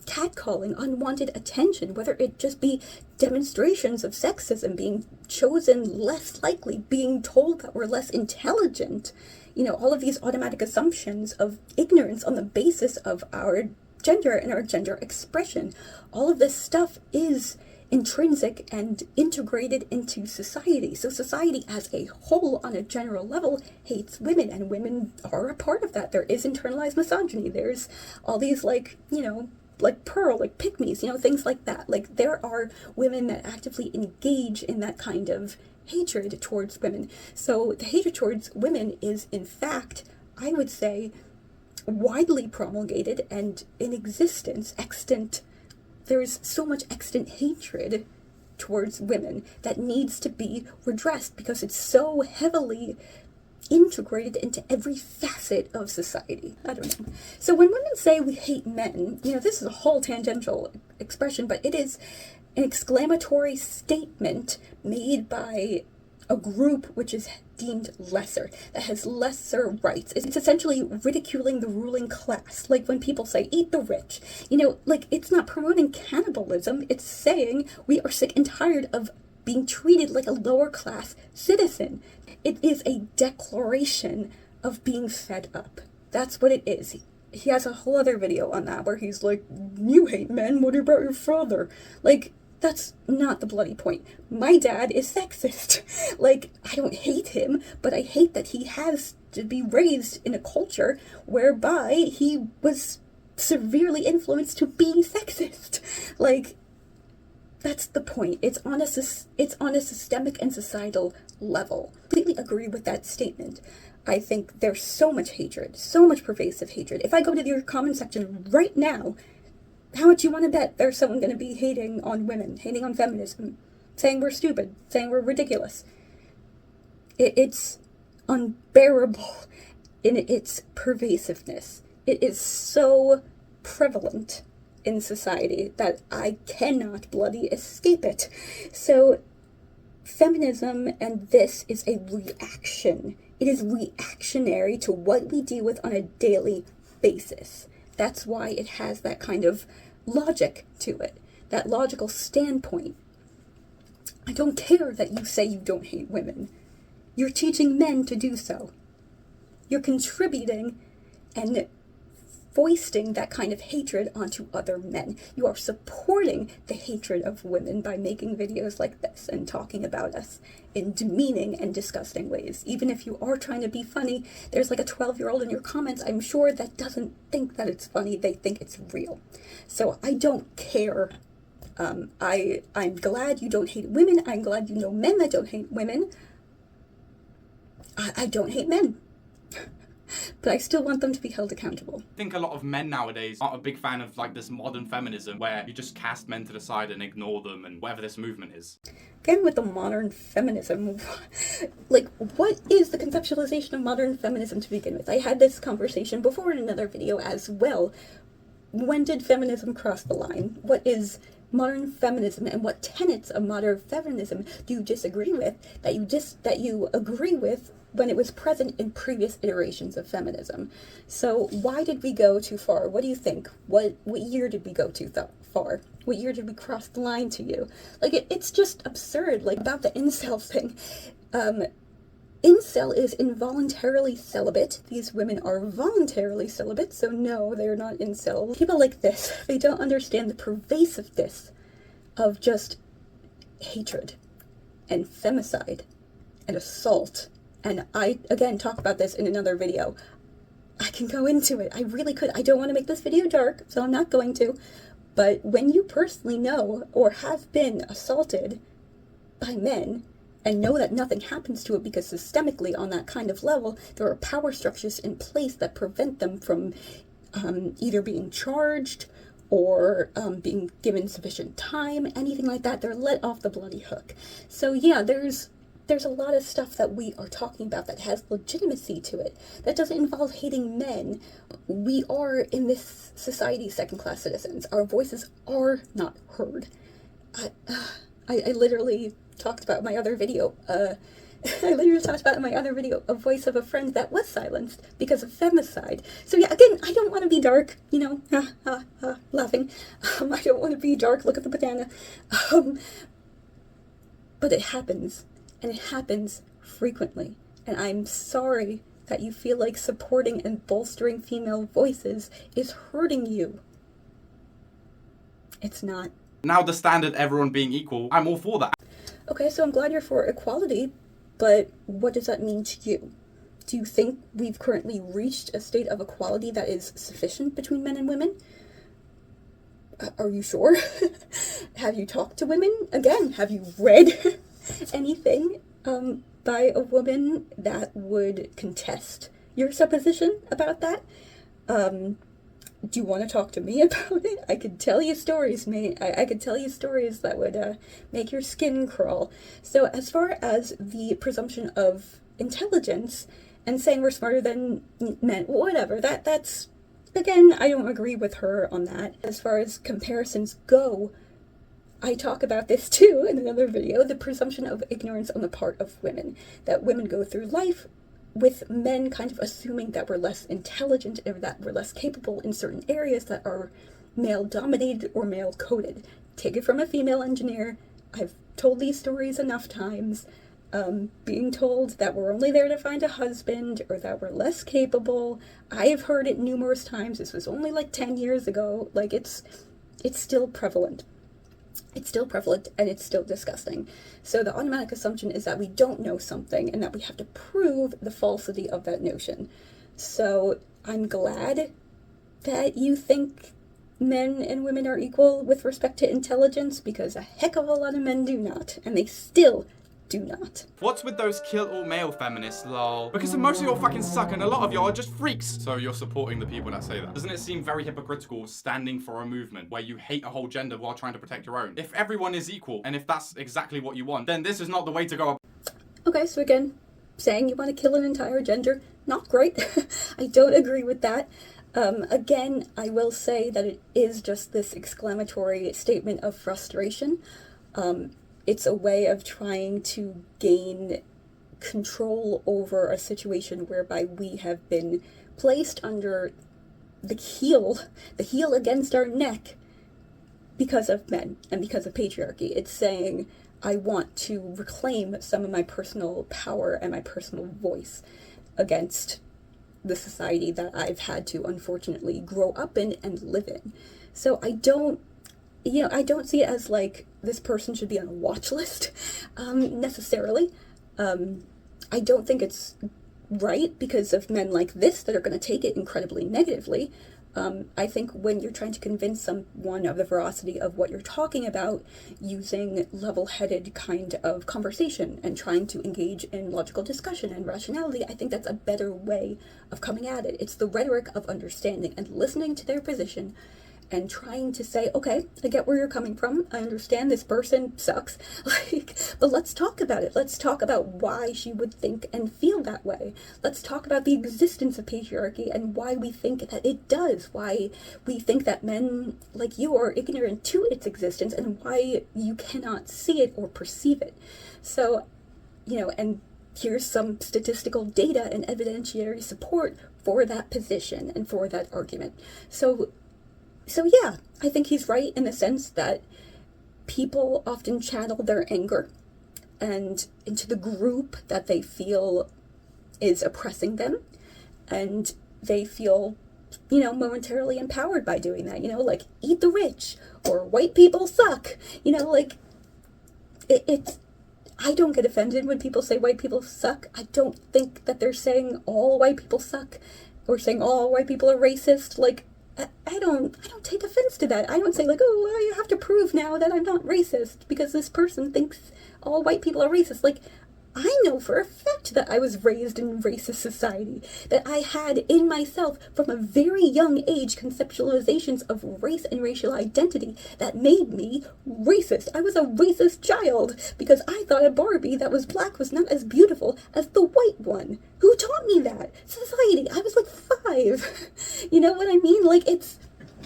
catcalling, unwanted attention, whether it just be demonstrations of sexism, being chosen less likely, being told that we're less intelligent. You know, all of these automatic assumptions of ignorance on the basis of our gender and our gender expression. All of this stuff is intrinsic and integrated into society. So society as a whole, on a general level, hates women, and women are a part of that. There is internalized misogyny. There's all these, like, you know, like Pearl, like pick-me's, you know, things like that. Like, there are women that actively engage in that kind of hatred towards women. So the hatred towards women is, in fact, I would say, widely promulgated and in existence, extant. There is so much extant hatred towards women that needs to be redressed because it's so heavily integrated into every facet of society. I don't know. So when women say we hate men, you know, this is a whole tangential expression, but it is an exclamatory statement made by a group which is deemed lesser, that has lesser rights. It's essentially ridiculing the ruling class. Like when people say, eat the rich, you know, like, it's not promoting cannibalism, it's saying we are sick and tired of being treated like a lower class citizen. It is a declaration of being fed up. That's what it is. He has a whole other video on that where he's like, you hate men, what about your father? Like, that's not the bloody point. My dad is sexist. Like, I don't hate him, but I hate that he has to be raised in a culture whereby he was severely influenced to be sexist. Like, that's the point. It's on a systemic and societal level. I completely agree with that statement. I think there's so much hatred, so much pervasive hatred. If I go to your comment section right now, how much you want to bet there's someone going to be hating on women, hating on feminism, saying we're stupid, saying we're ridiculous? It's unbearable in its pervasiveness. It is so prevalent in society that I cannot bloody escape it. So feminism and this is a reaction. It is reactionary to what we deal with on a daily basis. That's why it has that kind of logic to it, that logical standpoint. I don't care that you say you don't hate women. You're teaching men to do so. You're contributing and foisting that kind of hatred onto other men. You are supporting the hatred of women by making videos like this and talking about us in demeaning and disgusting ways. Even if you are trying to be funny, there's like a 12-year-old in your comments, I'm sure, that doesn't think that it's funny. They think it's real. So I don't care. I'm glad you don't hate women. I'm glad you know men that don't hate women. I don't hate men. But I still want them to be held accountable. I think a lot of men nowadays aren't a big fan of like this modern feminism where you just cast men to the side and ignore them and whatever this movement is. Again, with the modern feminism, like, what is the conceptualization of modern feminism to begin with? I had this conversation before in another video as well. When did feminism cross the line? What is modern feminism, and what tenets of modern feminism do you disagree with that you agree with when it was present in previous iterations of feminism? So why did we go too far? What do you think? What year did we go too far? What year did we cross the line to you? Like, it's just absurd. Like, about the incel thing. Incel is involuntarily celibate. These women are voluntarily celibate, so no, they're not incel. People like this, they don't understand the pervasiveness of just hatred and femicide and assault. And I, again, talk about this in another video. I can go into it. I really could. I don't want to make this video dark, so I'm not going to. But when you personally know or have been assaulted by men and know that nothing happens to it because systemically on that kind of level, there are power structures in place that prevent them from either being charged or being given sufficient time, anything like that. They're let off the bloody hook. So yeah, there's there's a lot of stuff that we are talking about that has legitimacy to it, that doesn't involve hating men. We are, in this society, second-class citizens. Our voices are not heard. I literally talked about my other video, a voice of a friend that was silenced because of femicide. So yeah, again, I don't want to be dark, laughing. I don't want to be dark, look at the banana. But it happens, and it happens frequently. And I'm sorry that you feel like supporting and bolstering female voices is hurting you. It's not. Now the standard everyone being equal, I'm all for that. Okay, so I'm glad you're for equality, but what does that mean to you? Do you think we've currently reached a state of equality that is sufficient between men and women? Are you sure? Have you talked to women? Again, have you read anything by a woman that would contest your supposition about that? Do you want to talk to me about it? I could tell you stories, mate. I could tell you stories that would make your skin crawl. So as far as the presumption of intelligence and saying we're smarter than men, whatever, that's, again, I don't agree with her on that. As far as comparisons go, I talk about this too in another video, the presumption of ignorance on the part of women. That women go through life with men kind of assuming that we're less intelligent or that we're less capable in certain areas that are male-dominated or male-coded. Take it from a female engineer. I've told these stories enough times. Being told that we're only there to find a husband or that we're less capable. I have heard it numerous times. This was only like 10 years ago. Like, it's still prevalent. It's still prevalent, and it's still disgusting. So the automatic assumption is that we don't know something and that we have to prove the falsity of that notion. So I'm glad that you think men and women are equal with respect to intelligence, because a heck of a lot of men do not, and they still do not. What's with those kill all male feminists, lol? Because most of y'all fucking suck and a lot of y'all are just freaks. So you're supporting the people that say that. Doesn't it seem very hypocritical standing for a movement where you hate a whole gender while trying to protect your own? If everyone is equal, and if that's exactly what you want, then this is not the way to go. Okay, so again, saying you want to kill an entire gender, not great. I don't agree with that. Again, I will say that it is just this exclamatory statement of frustration. It's a way of trying to gain control over a situation whereby we have been placed under the heel against our neck because of men and because of patriarchy. It's saying, I want to reclaim some of my personal power and my personal voice against the society that I've had to unfortunately grow up in and live in. So I don't see it as like this person should be on a watch list, necessarily. I don't think it's right because of men like this that are going to take it incredibly negatively. I think when you're trying to convince someone of the veracity of what you're talking about using level-headed kind of conversation and trying to engage in logical discussion and rationality, I think that's a better way of coming at it. It's the rhetoric of understanding and listening to their position and trying to say, okay, I get where you're coming from. I understand this person sucks. But let's talk about it. Let's talk about why she would think and feel that way. Let's talk about the existence of patriarchy and why we think that it does. Why we think that men like you are ignorant to its existence and why you cannot see it or perceive it. So, and here's some statistical data and evidentiary support for that position and for that argument. So yeah, I think he's right in the sense that people often channel their anger and into the group that they feel is oppressing them, and they feel, momentarily empowered by doing that, like eat the rich or white people suck, it's I don't get offended when people say white people suck. I don't think that they're saying all white people suck or saying all white people are racist. I don't take offense to that. I don't say oh, well, you have to prove now that I'm not racist because this person thinks all white people are racist. I know for a fact that I was raised in a racist society, that I had in myself from a very young age conceptualizations of race and racial identity that made me racist. I was a racist child because I thought a Barbie that was black was not as beautiful as the white one. Who taught me that? Society. I was like 5. You know what I mean? Like,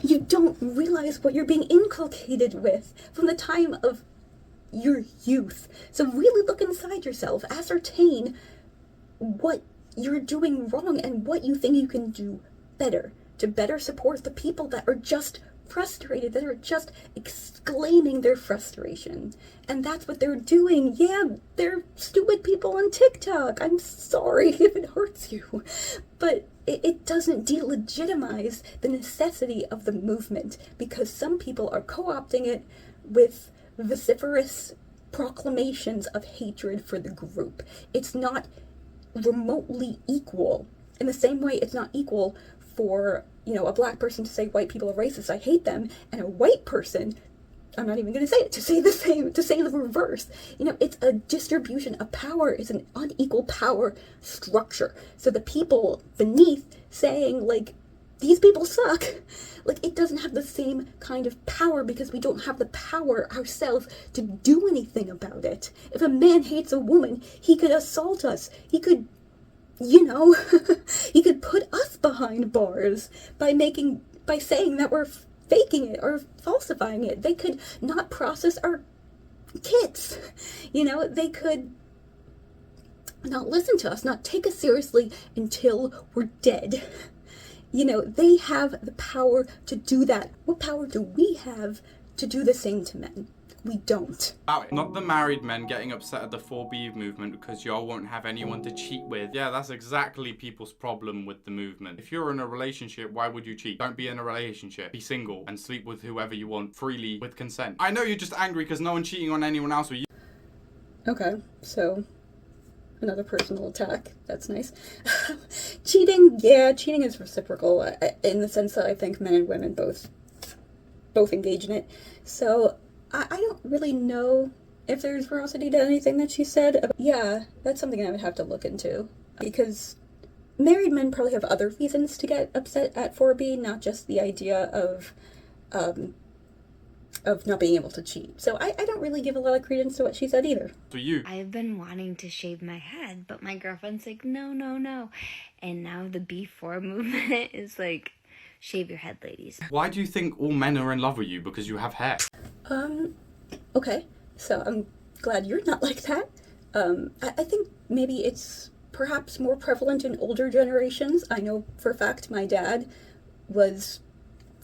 you don't realize what you're being inculcated with from the time of your youth. So really look inside yourself, ascertain what you're doing wrong and what you think you can do better to better support the people that are just frustrated, that are just exclaiming their frustration. And that's what they're doing. Yeah, they're stupid people on TikTok. I'm sorry if it hurts you, but it doesn't delegitimize the necessity of the movement, because some people are co-opting it with vociferous proclamations of hatred for the group. It's not remotely equal. In the same way, it's not equal for, a black person to say white people are racist, I hate them, and a white person, I'm not even going to say it, to say the same, to say the reverse. It's a distribution of power. It's an unequal power structure. So the people beneath saying, like, these people suck, like, it doesn't have the same kind of power because we don't have the power ourselves to do anything about it. If a man hates a woman, he could assault us. He could, he could put us behind bars by saying that we're faking it or falsifying it. They could not process our kits. They could not listen to us, not take us seriously until we're dead. They have the power to do that. What power do we have to do the same to men? We don't. Not the married men getting upset at the 4B movement because y'all won't have anyone to cheat with. Yeah, that's exactly people's problem with the movement. If you're in a relationship, why would you cheat? Don't be in a relationship. Be single and sleep with whoever you want freely with consent. I know you're just angry because no one's cheating on anyone else with you. Okay, so another personal attack. That's nice. Cheating is reciprocal in the sense that I think men and women both engage in it. So I don't really know if there's veracity to anything that she said. Yeah, that's something I would have to look into, because married men probably have other reasons to get upset at 4B, not just the idea of not being able to cheat. So I don't really give a lot of credence to what she said either. For you. I've been wanting to shave my head, but my girlfriend's like, no. And now the B4 movement is like, shave your head, ladies. Why do you think all men are in love with you? Because you have hair. Okay. So I'm glad you're not like that. I think maybe it's perhaps more prevalent in older generations. I know for a fact my dad was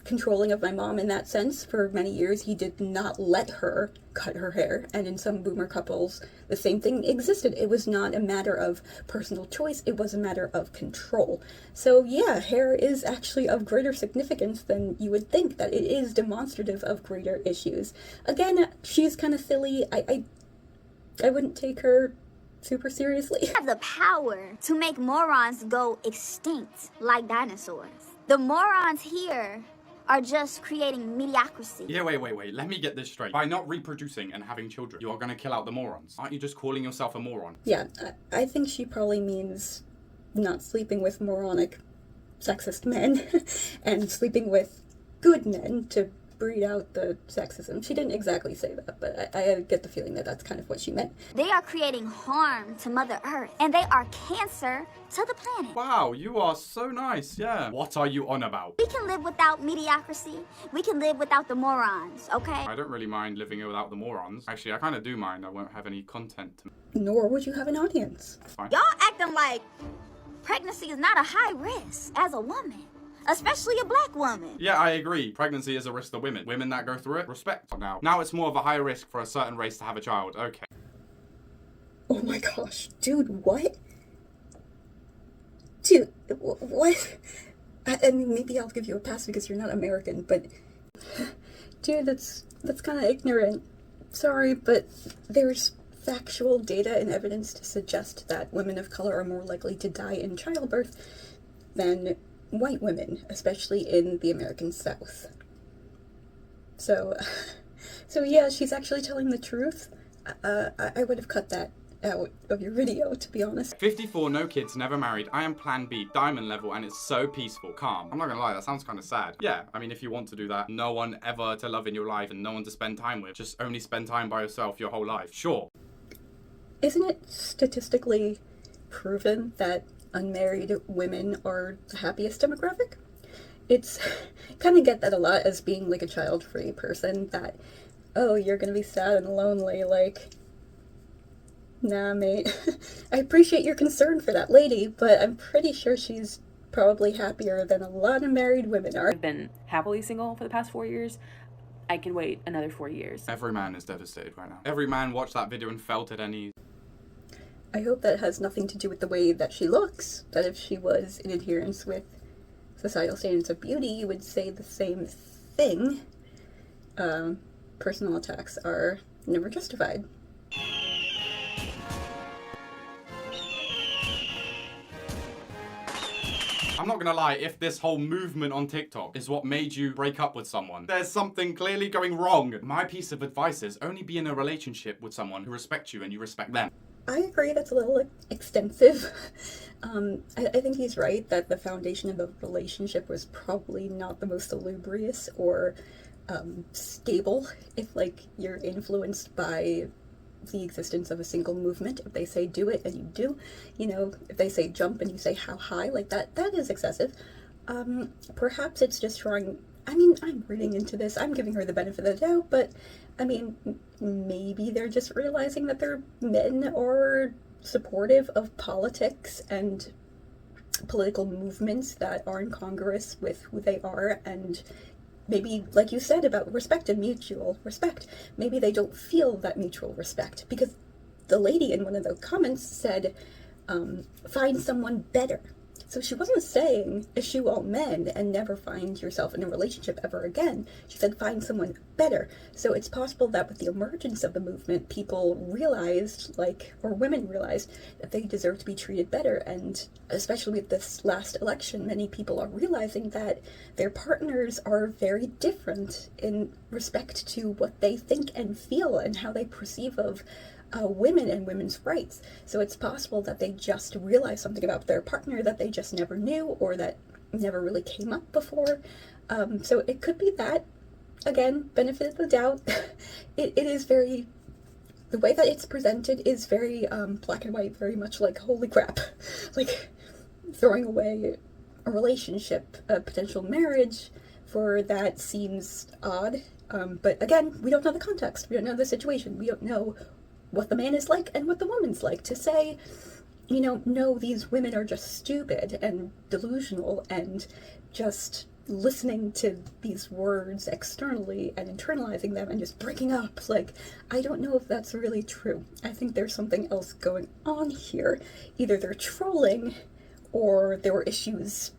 controlling of my mom in that sense. For many years, he did not let her cut her hair, and in some boomer couples, the same thing existed. It was not a matter of personal choice, it was a matter of control. So yeah, hair is actually of greater significance than you would think, that it is demonstrative of greater issues. Again, she's kind of silly. I wouldn't take her super seriously. Have the power to make morons go extinct like dinosaurs. The morons here are just creating mediocrity. Yeah, wait. Let me get this straight. By not reproducing and having children, you are going to kill out the morons. Aren't you just calling yourself a moron? Yeah, I think she probably means not sleeping with moronic, sexist men and sleeping with good men to breed out the sexism. She didn't exactly say that, but I get the feeling that that's kind of what she meant. They are creating harm to Mother Earth, and they are cancer to the planet. Wow, you are so nice, yeah. What are you on about? We can live without mediocrity. We can live without the morons, okay? I don't really mind living without the morons. Actually, I kind of do mind. I won't have any content to... Nor would you have an audience. Fine. Y'all acting like pregnancy is not a high risk as a woman. Especially a black woman. Yeah, I agree. Pregnancy is a risk to women. Women that go through it, respect. Now it's more of a high risk for a certain race to have a child. Okay. Oh my gosh. Dude, what? Dude, what? I mean, maybe I'll give you a pass because you're not American, but... Dude, that's kind of ignorant. Sorry, but there's factual data and evidence to suggest that women of color are more likely to die in childbirth than white women, especially in the American South. So yeah, she's actually telling the truth. I would have cut that out of your video, to be honest. 54, no kids, never married. I am plan B, diamond level, and it's so peaceful, calm. I'm not gonna lie, that sounds kind of sad. Yeah, I mean, if you want to do that, no one ever to love in your life and no one to spend time with, just only spend time by yourself your whole life. Sure. Isn't it statistically proven that unmarried women are the happiest demographic? It's kind of get that a lot as being like a child-free person, that, oh, you're gonna be sad and lonely, like, nah, mate. I appreciate your concern for that lady, but I'm pretty sure she's probably happier than a lot of married women are. I've been happily single for the past 4 years. I can wait another 4 years. Every man is devastated right now. Every man watched that video and felt it, and he... I hope that has nothing to do with the way that she looks, that if she was in adherence with societal standards of beauty, you would say the same thing. Personal attacks are never justified. I'm not gonna lie, if this whole movement on TikTok is what made you break up with someone, there's something clearly going wrong. My piece of advice is only be in a relationship with someone who respects you and you respect them. I agree that's a little extensive. I think he's right that the foundation of the relationship was probably not the most salubrious or stable if, like, you're influenced by the existence of a single movement. If they say do it and you do, you know, if they say jump and you say how high, like that is excessive. Perhaps it's just trying, I mean, I'm reading into this, I'm giving her the benefit of the doubt, but I mean, maybe they're just realizing that their men are supportive of politics and political movements that are incongruous with who they are, and maybe, like you said about respect and mutual respect, maybe they don't feel that mutual respect, because the lady in one of the comments said, find someone better. So she wasn't saying eschew all men and never find yourself in a relationship ever again. She said find someone better. So it's possible that with the emergence of the movement, people realized, like, or women realized, that they deserve to be treated better. And especially with this last election, many people are realizing that their partners are very different in respect to what they think and feel and how they perceive of women and women's rights. So it's possible that they just realize something about their partner that they just never knew or that never really came up before. So it could be that, again, benefit of the doubt. It is very, the way that it's presented is very black and white, very much like, holy crap, like throwing away a relationship, a potential marriage for that seems odd. But again, we don't know the context, we don't know the situation, we don't know what the man is like and what the woman's like. To say, you know, no, these women are just stupid and delusional and just listening to these words externally and internalizing them and just breaking up, like, I don't know if that's really true. I think there's something else going on here. Either they're trolling or there were issues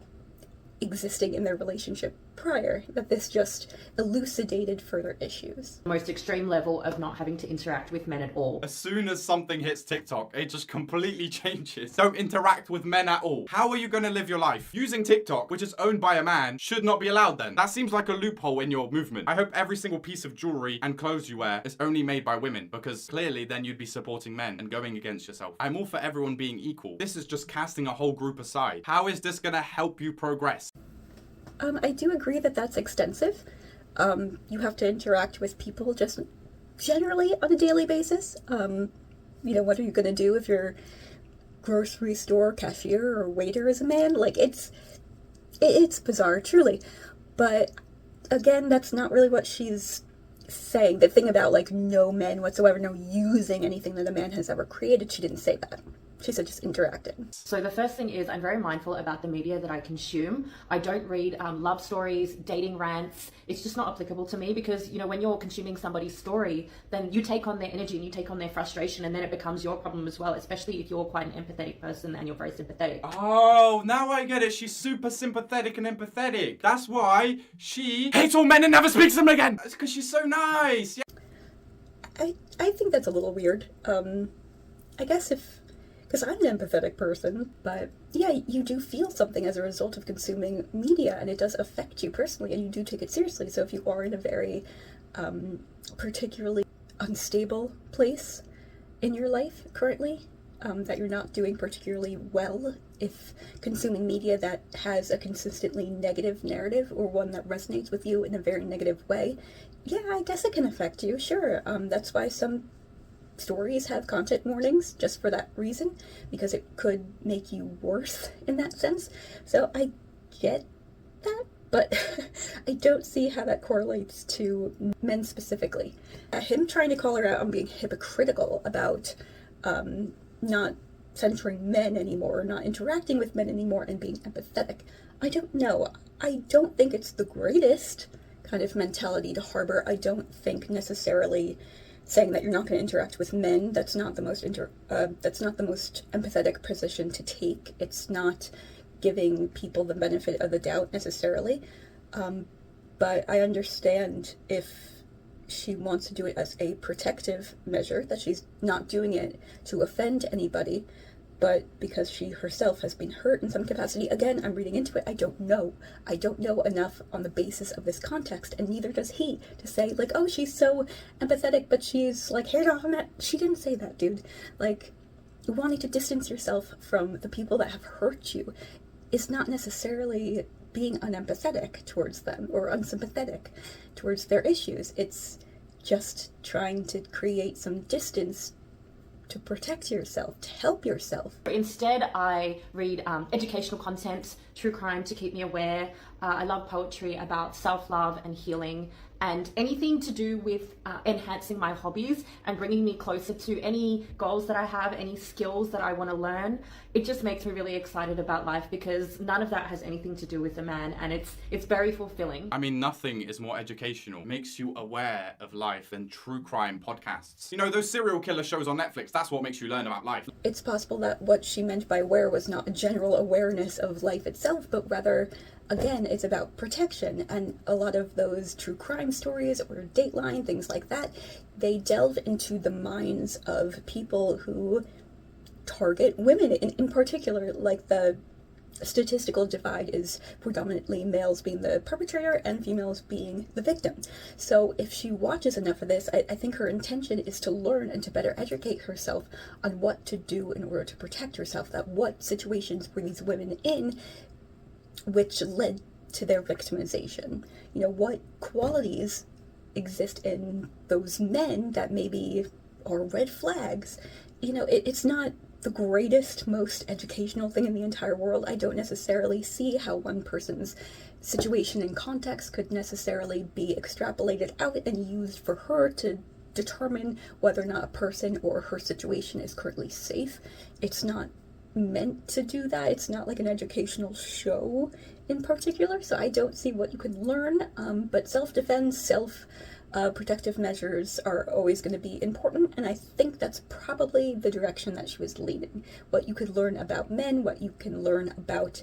existing in their relationship prior, that this just elucidated further issues. The most extreme level of not having to interact with men at all. As soon as something hits TikTok, it just completely changes. Don't interact with men at all. How are you gonna live your life? Using TikTok, which is owned by a man, should not be allowed then. That seems like a loophole in your movement. I hope every single piece of jewelry and clothes you wear is only made by women, because clearly then you'd be supporting men and going against yourself. I'm all for everyone being equal. This is just casting a whole group aside. How is this gonna help you progress? I do agree that that's extensive. You have to interact with people just generally on a daily basis. You know, what are you gonna do if your grocery store cashier or waiter is a man? Like, it's bizarre, truly. But again, that's not really what she's saying. The thing about, like, no men whatsoever, no using anything that a man has ever created, she didn't say that. She said just interacting. So the first thing is I'm very mindful about the media that I consume. I don't read love stories, dating rants. It's just not applicable to me, because, you know, when you're consuming somebody's story, then you take on their energy and you take on their frustration, and then it becomes your problem as well, especially if you're quite an empathetic person and you're very sympathetic. Oh, now I get it. She's super sympathetic and empathetic. That's why she hates all men and never speaks to them again. It's because she's so nice. Yeah. I think that's a little weird. I guess because I'm an empathetic person, but yeah, you do feel something as a result of consuming media, and it does affect you personally, and you do take it seriously. So if you are in a very particularly unstable place, in your life currently, that you're not doing particularly well if consuming media that has a consistently negative narrative or one that resonates with you in a very negative way, yeah, I guess it can affect you, sure. That's why some stories have content warnings, just for that reason, because it could make you worse in that sense. So I get that, but I don't see how that correlates to men specifically. Him trying to call her out on being hypocritical about not centering men anymore, not interacting with men anymore, and being empathetic, I don't know. I don't think it's the greatest kind of mentality to harbor. I don't think necessarily saying that you're not going to interact with men, that's not the most empathetic position to take. It's not giving people the benefit of the doubt necessarily. But I understand if she wants to do it as a protective measure, that she's not doing it to offend anybody, but because she herself has been hurt in some capacity. Again, I'm reading into it. I don't know. I don't know enough on the basis of this context, and neither does he, to say, like, oh, she's so empathetic, but she's, like, hair on that. She didn't say that, dude. Like, wanting to distance yourself from the people that have hurt you is not necessarily being unempathetic towards them or unsympathetic towards their issues. It's just trying to create some distance to protect yourself, to help yourself. Instead, I read educational content, true crime to keep me aware. I love poetry about self-love and healing, and anything to do with enhancing my hobbies and bringing me closer to any goals that I have, any skills that I want to learn. It just makes me really excited about life, because none of that has anything to do with a man, and it's very fulfilling. I mean, nothing is more educational, makes you aware of life than true crime podcasts. You know, those serial killer shows on Netflix, that's what makes you learn about life. It's possible that what she meant by aware was not a general awareness of life itself, but rather, again, it's about protection. And a lot of those true crime stories or Dateline, things like that, they delve into the minds of people who target women in particular. Like, the statistical divide is predominantly males being the perpetrator and females being the victim. So if she watches enough of this, I think her intention is to learn and to better educate herself on what to do in order to protect herself, that what situations were these women in which led to their victimization. You know, what qualities exist in those men that maybe are red flags. You know, it's not the greatest, most educational thing in the entire world. I don't necessarily see how one person's situation and context could necessarily be extrapolated out and used for her to determine whether or not a person or her situation is currently safe. It's not meant to do that. It's not like an educational show in particular, so I don't see what you could learn, but self-defense, protective measures are always going to be important, and I think that's probably the direction that she was leaning. What you could learn about men, what you can learn about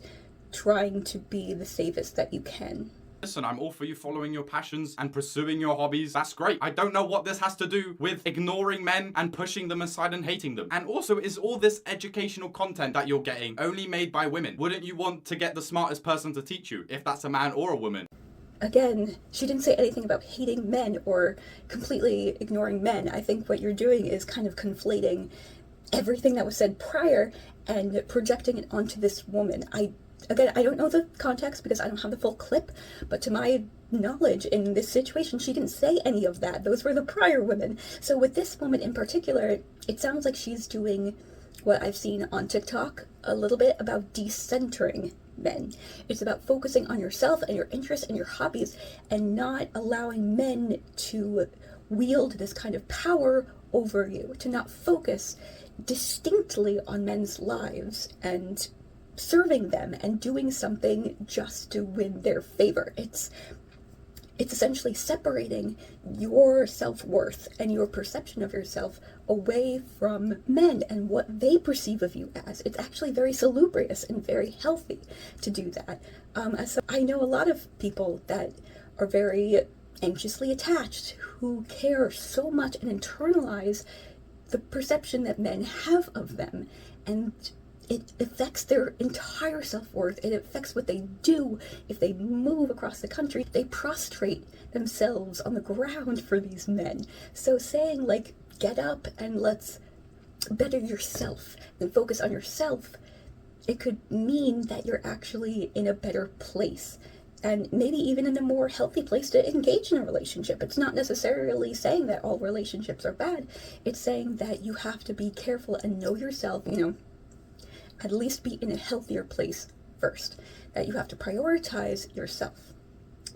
trying to be the safest that you can. Listen, I'm all for you following your passions and pursuing your hobbies. That's great. I don't know what this has to do with ignoring men and pushing them aside and hating them. And also, is all this educational content that you're getting only made by women? Wouldn't you want to get the smartest person to teach you, if that's a man or a woman? Again, she didn't say anything about hating men or completely ignoring men. I think what you're doing is kind of conflating everything that was said prior and projecting it onto this woman. Again, I don't know the context because I don't have the full clip, but to my knowledge in this situation, she didn't say any of that. Those were the prior women. So with this woman in particular, it sounds like she's doing what I've seen on TikTok a little bit about decentering men. It's about focusing on yourself and your interests and your hobbies and not allowing men to wield this kind of power over you, to not focus distinctly on men's lives and serving them and doing something just to win their favor. It's essentially separating your self-worth and your perception of yourself away from men and what they perceive of you as. It's actually very salubrious and very healthy to do that. So I know a lot of people that are very anxiously attached, who care so much and internalize the perception that men have of them, and it affects their entire self-worth. It affects what they do. If they move across the country, they prostrate themselves on the ground for these men. So saying, like, get up and let's better yourself and focus on yourself, it could mean that you're actually in a better place, and maybe even in a more healthy place to engage in a relationship. It's not necessarily saying that all relationships are bad. It's saying that you have to be careful and know yourself, at least be in a healthier place first. That you have to prioritize yourself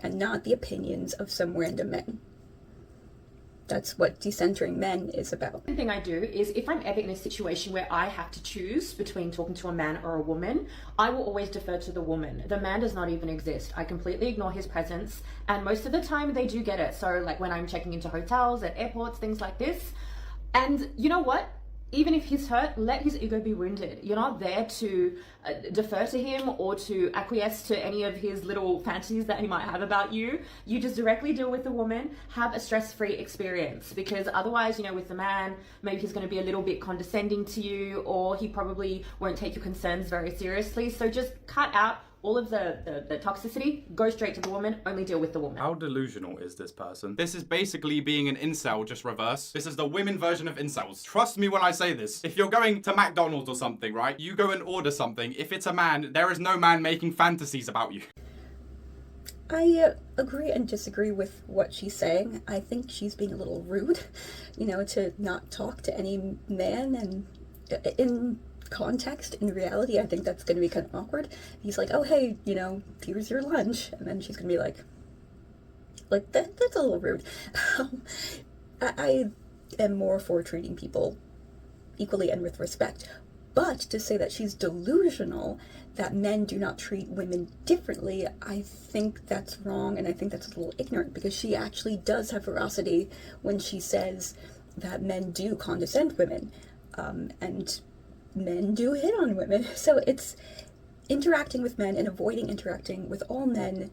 and not the opinions of some random men. That's what decentering men is about. The thing I do is if I'm ever in a situation where I have to choose between talking to a man or a woman, I will always defer to the woman. The man does not even exist. I completely ignore his presence, and most of the time they do get it. So like when I'm checking into hotels, at airports, things like this. And you know what? Even if he's hurt, let his ego be wounded. You're not there to defer to him or to acquiesce to any of his little fantasies that he might have about you. You just directly deal with the woman, have a stress-free experience, because otherwise, with the man, maybe he's going to be a little bit condescending to you, or he probably won't take your concerns very seriously. So just cut out all of the toxicity, go straight to the woman, only deal with the woman. How delusional is this person? This is basically being an incel, just reverse. This is the women version of incels. Trust me when I say this. If you're going to McDonald's or something, right? You go and order something. If it's a man, there is no man making fantasies about you. I agree and disagree with what she's saying. I think she's being a little rude, to not talk to any man, and in context, in reality, I think that's going to be kind of awkward. He's like, oh, hey, here's your lunch. And then she's going to be like that's a little rude. I am more for treating people equally and with respect. But to say that she's delusional, that men do not treat women differently, I think that's wrong, and I think that's a little ignorant, because she actually does have veracity when she says that men do condescend women, and men do hit on women. So it's interacting with men and avoiding interacting with all men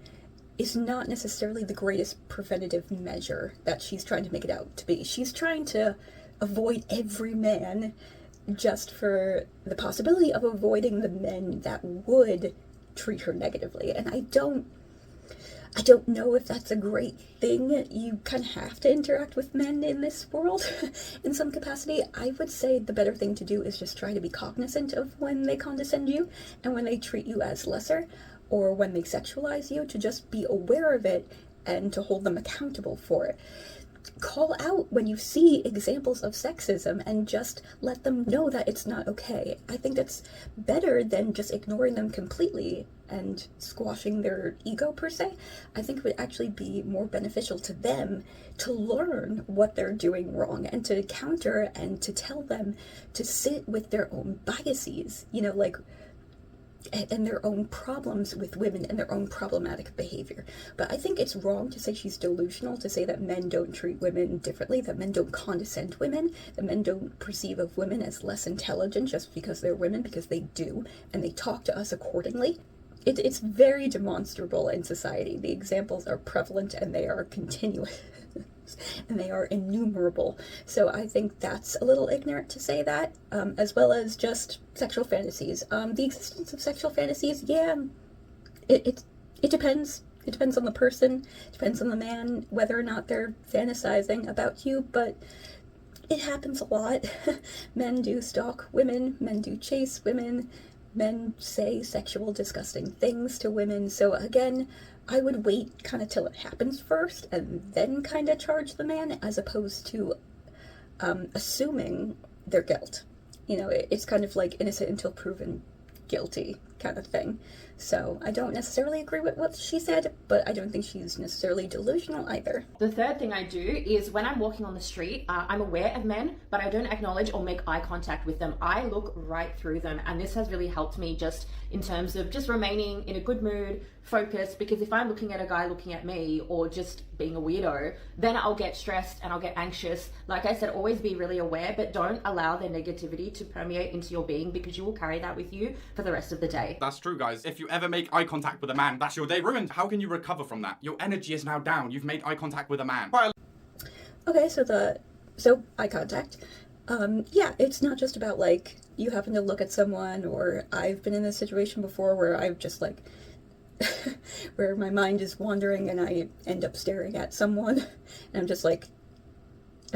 is not necessarily the greatest preventative measure that she's trying to make it out to be. She's trying to avoid every man just for the possibility of avoiding the men that would treat her negatively. And I don't know if that's a great thing. You kind of have to interact with men in this world in some capacity. I would say the better thing to do is just try to be cognizant of when they condescend you and when they treat you as lesser, or when they sexualize you, to just be aware of it and to hold them accountable for it. Call out when you see examples of sexism and just let them know that it's not okay. I think that's better than just ignoring them completely and squashing their ego, per se. I think it would actually be more beneficial to them to learn what they're doing wrong and to counter and to tell them to sit with their own biases, and their own problems with women and their own problematic behavior. But I think it's wrong to say she's delusional, to say that men don't treat women differently, that men don't condescend women, that men don't perceive of women as less intelligent just because they're women, because they do, and they talk to us accordingly. It's very demonstrable in society. The examples are prevalent and they are continuous. And they are innumerable. So I think that's a little ignorant to say that, as well as just sexual fantasies. The existence of sexual fantasies, it depends. It depends on the person, it depends on the man, whether or not they're fantasizing about you, but it happens a lot. Men do stalk women, men do chase women, men say sexual, disgusting things to women. So again, I would wait kind of till it happens first and then kind of charge the man, as opposed to assuming their guilt. It's kind of like innocent until proven guilty kind of thing. So I don't necessarily agree with what she said, but I don't think she's necessarily delusional either. The third thing I do is when I'm walking on the street, I'm aware of men, but I don't acknowledge or make eye contact with them. I look right through them, and this has really helped me just in terms of just remaining in a good mood, focused, because if I'm looking at a guy looking at me or just being a weirdo, then I'll get stressed and I'll get anxious. Like I said, always be really aware, but don't allow their negativity to permeate into your being, because you will carry that with you for the rest of the day. That's true, guys. If you ever make eye contact with a man, that's your day ruined. How can you recover from that? Your energy is now down. You've made eye contact with a man. Okay, so eye contact. It's not just about you happen to look at someone, or I've been in this situation before where I've just where my mind is wandering and I end up staring at someone and I'm just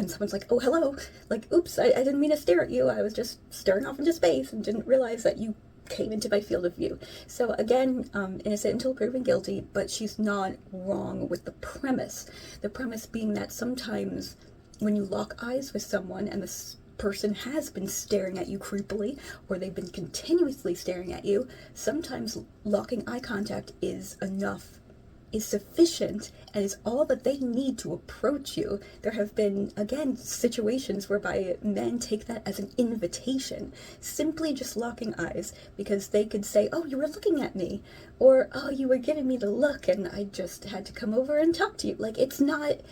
and someone's like, oh, hello, like, oops, I didn't mean to stare at you, I was just staring off into space and didn't realize that you came into my field of view. So again, innocent until proven guilty, but she's not wrong with the premise. The premise being that sometimes when you lock eyes with someone and this person has been staring at you creepily, or they've been continuously staring at you, sometimes locking eye contact is enough, is sufficient, and is all that they need to approach you. There have been, again, situations whereby men take that as an invitation, simply just locking eyes, because they could say, oh, you were looking at me, or oh, you were giving me the look and I just had to come over and talk to you. Like, it's not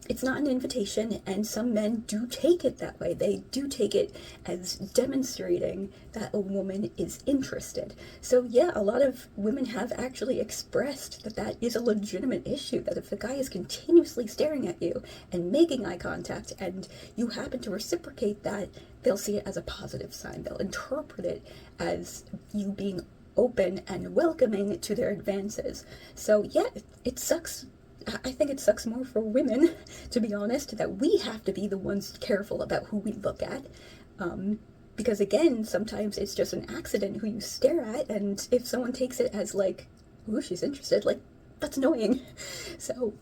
an invitation, and some men do take it that way. They do take it as demonstrating that a woman is interested. So yeah, a lot of women have actually expressed that that is a legitimate issue, that if a guy is continuously staring at you and making eye contact and you happen to reciprocate that, they'll see it as a positive sign. They'll interpret it as you being open and welcoming to their advances. So yeah, it sucks. I think it sucks more for women, to be honest, that we have to be the ones careful about who we look at. Because again, sometimes it's just an accident who you stare at, and if someone takes it as like, ooh, she's interested, like, that's annoying. So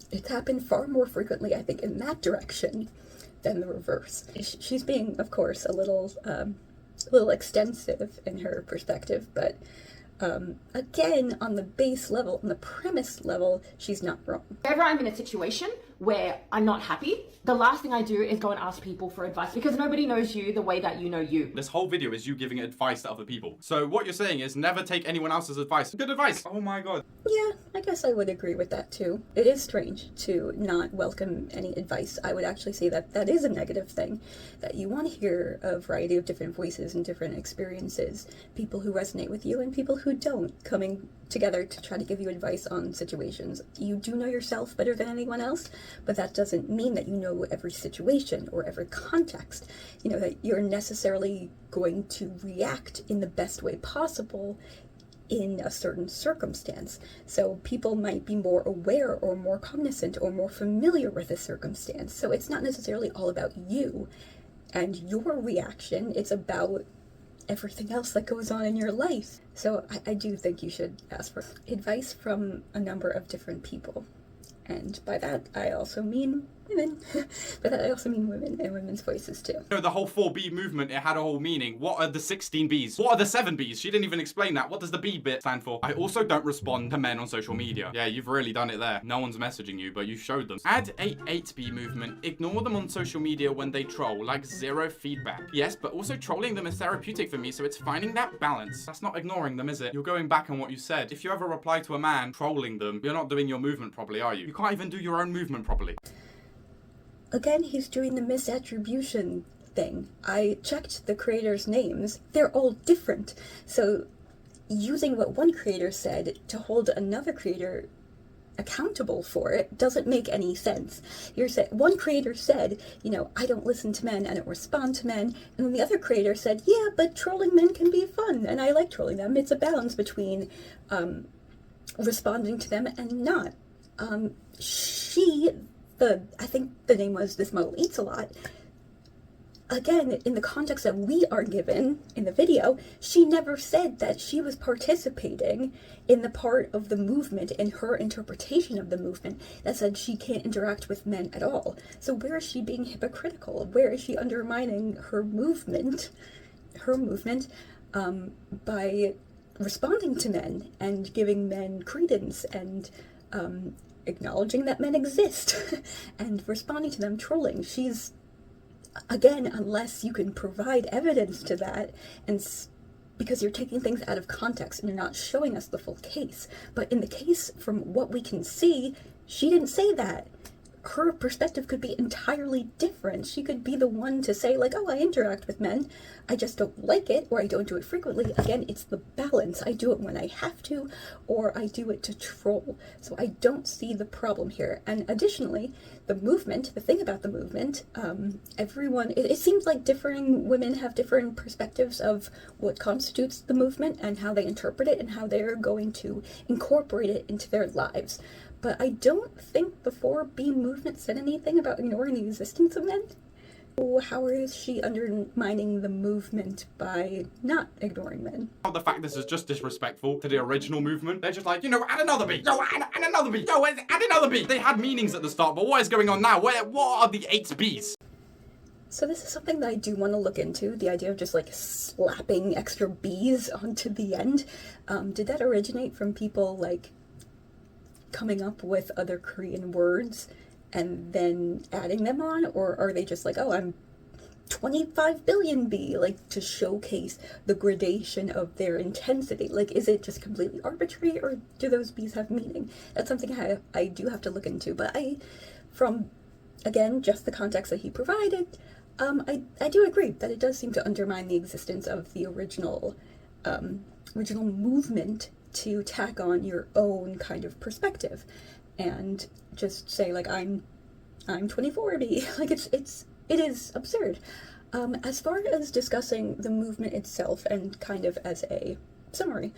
it's happened far more frequently, I think, in that direction than the reverse. She's being, of course, a little extensive in her perspective, but again, on the base level, on the premise level, she's not wrong. Whenever I'm in a situation where I'm not happy, the last thing I do is go and ask people for advice, because nobody knows you the way that you know you. This whole video is you giving advice to other people. So what you're saying is never take anyone else's advice. Good advice. Oh my god. Yeah, I guess I would agree with that too. It is strange to not welcome any advice. I would actually say that that is a negative thing, that you want to hear a variety of different voices and different experiences, people who resonate with you and people who don't, coming together to try to give you advice on situations. You do know yourself better than anyone else, but that doesn't mean that you know every situation or every context. You know, that you're necessarily going to react in the best way possible in a certain circumstance. So people might be more aware or more cognizant or more familiar with a circumstance. So it's not necessarily all about you and your reaction, it's about everything else that goes on in your life. So I do think you should ask for advice from a number of different people. And by that, I also mean women. By that, I also mean women and women's voices too. No, the whole 4B movement, it had a whole meaning. What are the 16 Bs? What are the 7 Bs? She didn't even explain that. What does the B bit stand for? I also don't respond to men on social media. Yeah, you've really done it there. No one's messaging you, but you showed them. Add a 8B movement. Ignore them on social media when they troll, like zero feedback. Yes, but also trolling them is therapeutic for me, so it's finding that balance. That's not ignoring them, is it? You're going back on what you said. If you ever reply to a man trolling them, you're not doing your movement properly, are you? You can't even do your own movement properly. Again, he's doing the misattribution thing. I checked the creators' names. They're all different. So using what one creator said to hold another creator accountable for it doesn't make any sense. One creator said, you know, I don't listen to men, I don't respond to men, and then the other creator said, yeah, but trolling men can be fun, and I like trolling them. It's a balance between responding to them and not. I think the name was This Model Eats a Lot. Again, in the context that we are given in the video, she never said that she was participating in the part of the movement, in her interpretation of the movement, that said she can't interact with men at all. So where is she being hypocritical? Where is she undermining her movement by responding to men and giving men credence and acknowledging that men exist and responding to them trolling? She's, again, unless you can provide evidence to that, and because you're taking things out of context and you're not showing us the full case. But in the case, from what we can see, she didn't say that. Her perspective could be entirely different. She could be the one to say, like, oh, I interact with men, I just don't like it, or I don't do it frequently. Again, it's the balance. I do it when I have to, or I do it to troll. So I don't see the problem here. And additionally, the thing about the movement, it seems like differing women have different perspectives of what constitutes the movement and how they interpret it and how they're going to incorporate it into their lives. but I don't think the 4B movement said anything about ignoring the existence of men. So how is she undermining the movement by not ignoring men? The fact this is just disrespectful to the original movement. They're just like, you know, add another beat. No, add another beat. No, add another beat. They had meanings at the start, but what is going on now? What are the 8 B's? So this is something that I do want to look into, the idea of just like slapping extra B's onto the end. Did that originate from people like coming up with other Korean words and then adding them on, or are they just like, oh, I'm 25 billion B, like to showcase the gradation of their intensity? Like, is it just completely arbitrary, or do those B's have meaning? That's something I do have to look into, but from, again, just the context that he provided, I do agree that it does seem to undermine the existence of the original movement to tack on your own kind of perspective and just say like I'm 24B. Like it is absurd. As far as discussing the movement itself and kind of as a summary,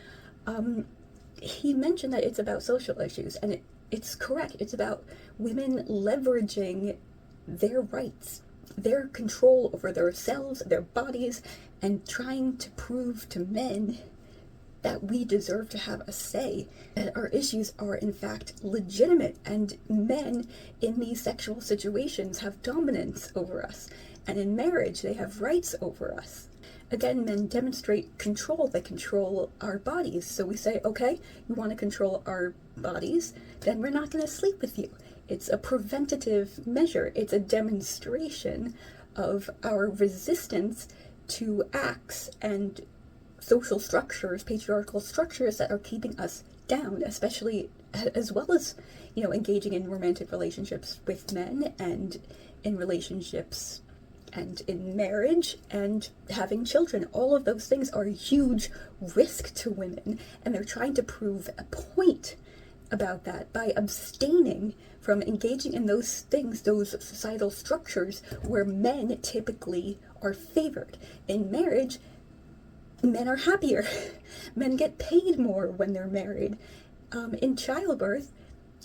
he mentioned that it's about social issues, and it's correct. It's about women leveraging their rights, their control over themselves, their bodies, and trying to prove to men that we deserve to have a say, that our issues are in fact legitimate, and men in these sexual situations have dominance over us, and in marriage they have rights over us. Again, men demonstrate control. They control our bodies. So we say, okay, you want to control our bodies, then we're not going to sleep with you. It's a preventative measure. It's a demonstration of our resistance to acts and social structures, patriarchal structures that are keeping us down, especially as well as, you know, engaging in romantic relationships with men and in relationships and in marriage and having children. All of those things are a huge risk to women, and they're trying to prove a point about that by abstaining from engaging in those things, those societal structures where men typically are favored. In marriage, men are happier. Men get paid more when they're married. In childbirth,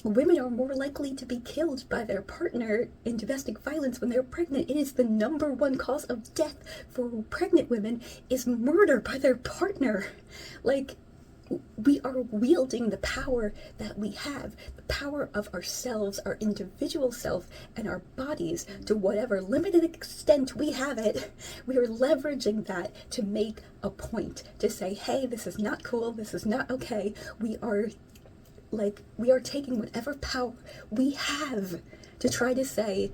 women are more likely to be killed by their partner in domestic violence when they're pregnant. It is the #1 cause of death for pregnant women is murder by their partner. Like, we are wielding the power that we have, the power of ourselves, our individual self, and our bodies to whatever limited extent we have it. We are leveraging that to make a point, to say, hey, this is not cool, this is not okay. We are taking whatever power we have to try to say,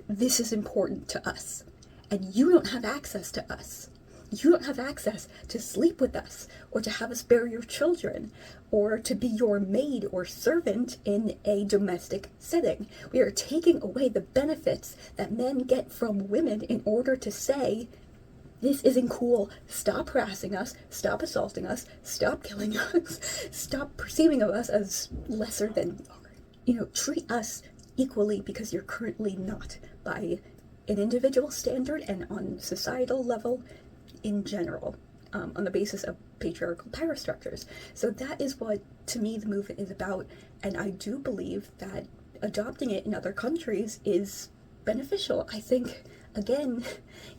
this is important to us, and you don't have access to us. You don't have access to sleep with us, or to have us bear your children, or to be your maid or servant in a domestic setting. We are taking away the benefits that men get from women in order to say, this isn't cool, stop harassing us, stop assaulting us, stop killing us, stop perceiving of us as lesser than we are. You know, treat us equally because you're currently not, by an individual standard and on societal level in general, on the basis of patriarchal power structures. So that is what, to me, the movement is about, and I do believe that adopting it in other countries is beneficial. I think, again,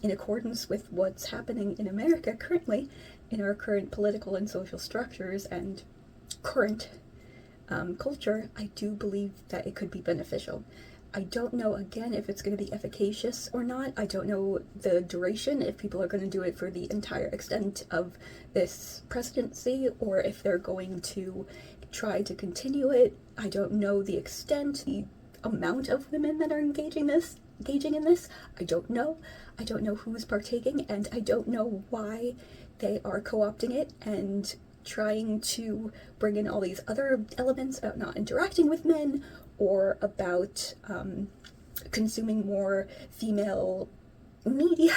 in accordance with what's happening in America currently, in our current political and social structures and current culture, I do believe that it could be beneficial. I don't know, again, if it's going to be efficacious or not. I don't know the duration, if people are going to do it for the entire extent of this presidency, or if they're going to try to continue it. I don't know the extent, the amount of women that are engaging in this. I don't know. I don't know who's partaking, and I don't know why they are co-opting it and trying to bring in all these other elements about not interacting with men, or about consuming more female media.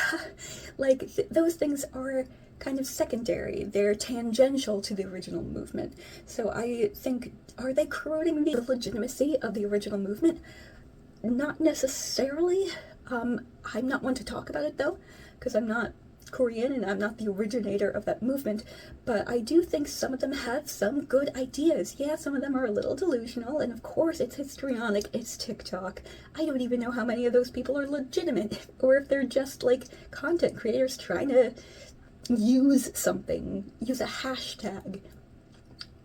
Like, those things are kind of secondary. They're tangential to the original movement. So I think, are they corroding the legitimacy of the original movement? Not necessarily. I'm not one to talk about it, though, because I'm not Korean and I'm not the originator of that movement, but I do think some of them have some good ideas. Yeah, some of them are a little delusional, and of course it's histrionic, it's TikTok. I don't even know how many of those people are legitimate, or if they're just like content creators trying to use something, use a hashtag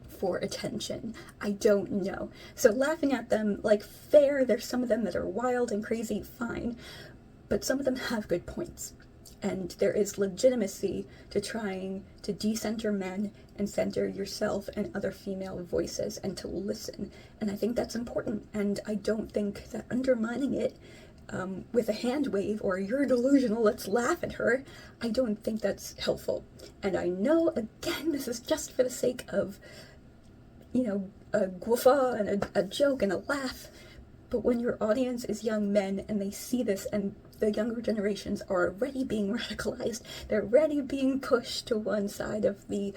for attention. I don't know. So laughing at them, like, fair, there's some of them that are wild and crazy, fine, but some of them have good points. And there is legitimacy to trying to decenter men and center yourself and other female voices and to listen. And I think that's important. And I don't think that undermining it with a hand wave or you're delusional, let's laugh at her, I don't think that's helpful. And I know, again, this is just for the sake of, you know, a guffaw and a joke and a laugh. But when your audience is young men and they see this and the younger generations are already being radicalized, they're already being pushed to one side of the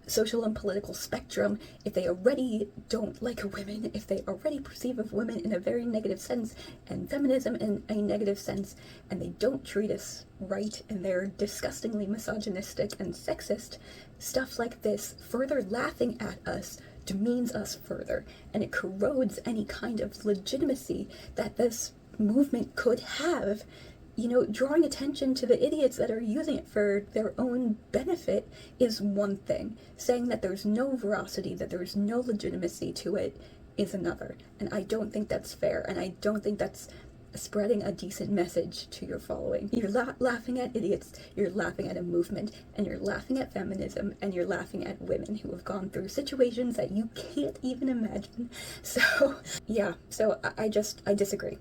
social and political spectrum, if they already don't like women, if they already perceive of women in a very negative sense and feminism in a negative sense, and they don't treat us right and they're disgustingly misogynistic and sexist, stuff like this, further laughing at us demeans us further, and it corrodes any kind of legitimacy that this movement could have. You know, drawing attention to the idiots that are using it for their own benefit is one thing. Saying that there's no veracity, that there's no legitimacy to it is another. And I don't think that's fair, and I don't think that's spreading a decent message to your following. You're laughing at idiots, you're laughing at a movement, and you're laughing at feminism, and you're laughing at women who have gone through situations that you can't even imagine. So, yeah, so I disagree.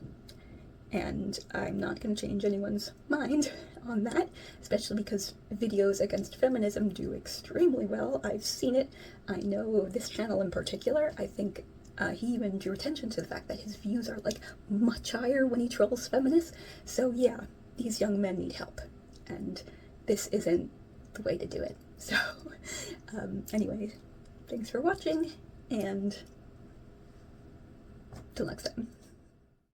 And I'm not going to change anyone's mind on that, especially because videos against feminism do extremely well. I've seen it. I know this channel in particular. I think he even drew attention to the fact that his views are like much higher when he trolls feminists. So yeah, these young men need help, and this isn't the way to do it. So anyway, thanks for watching, and till next time.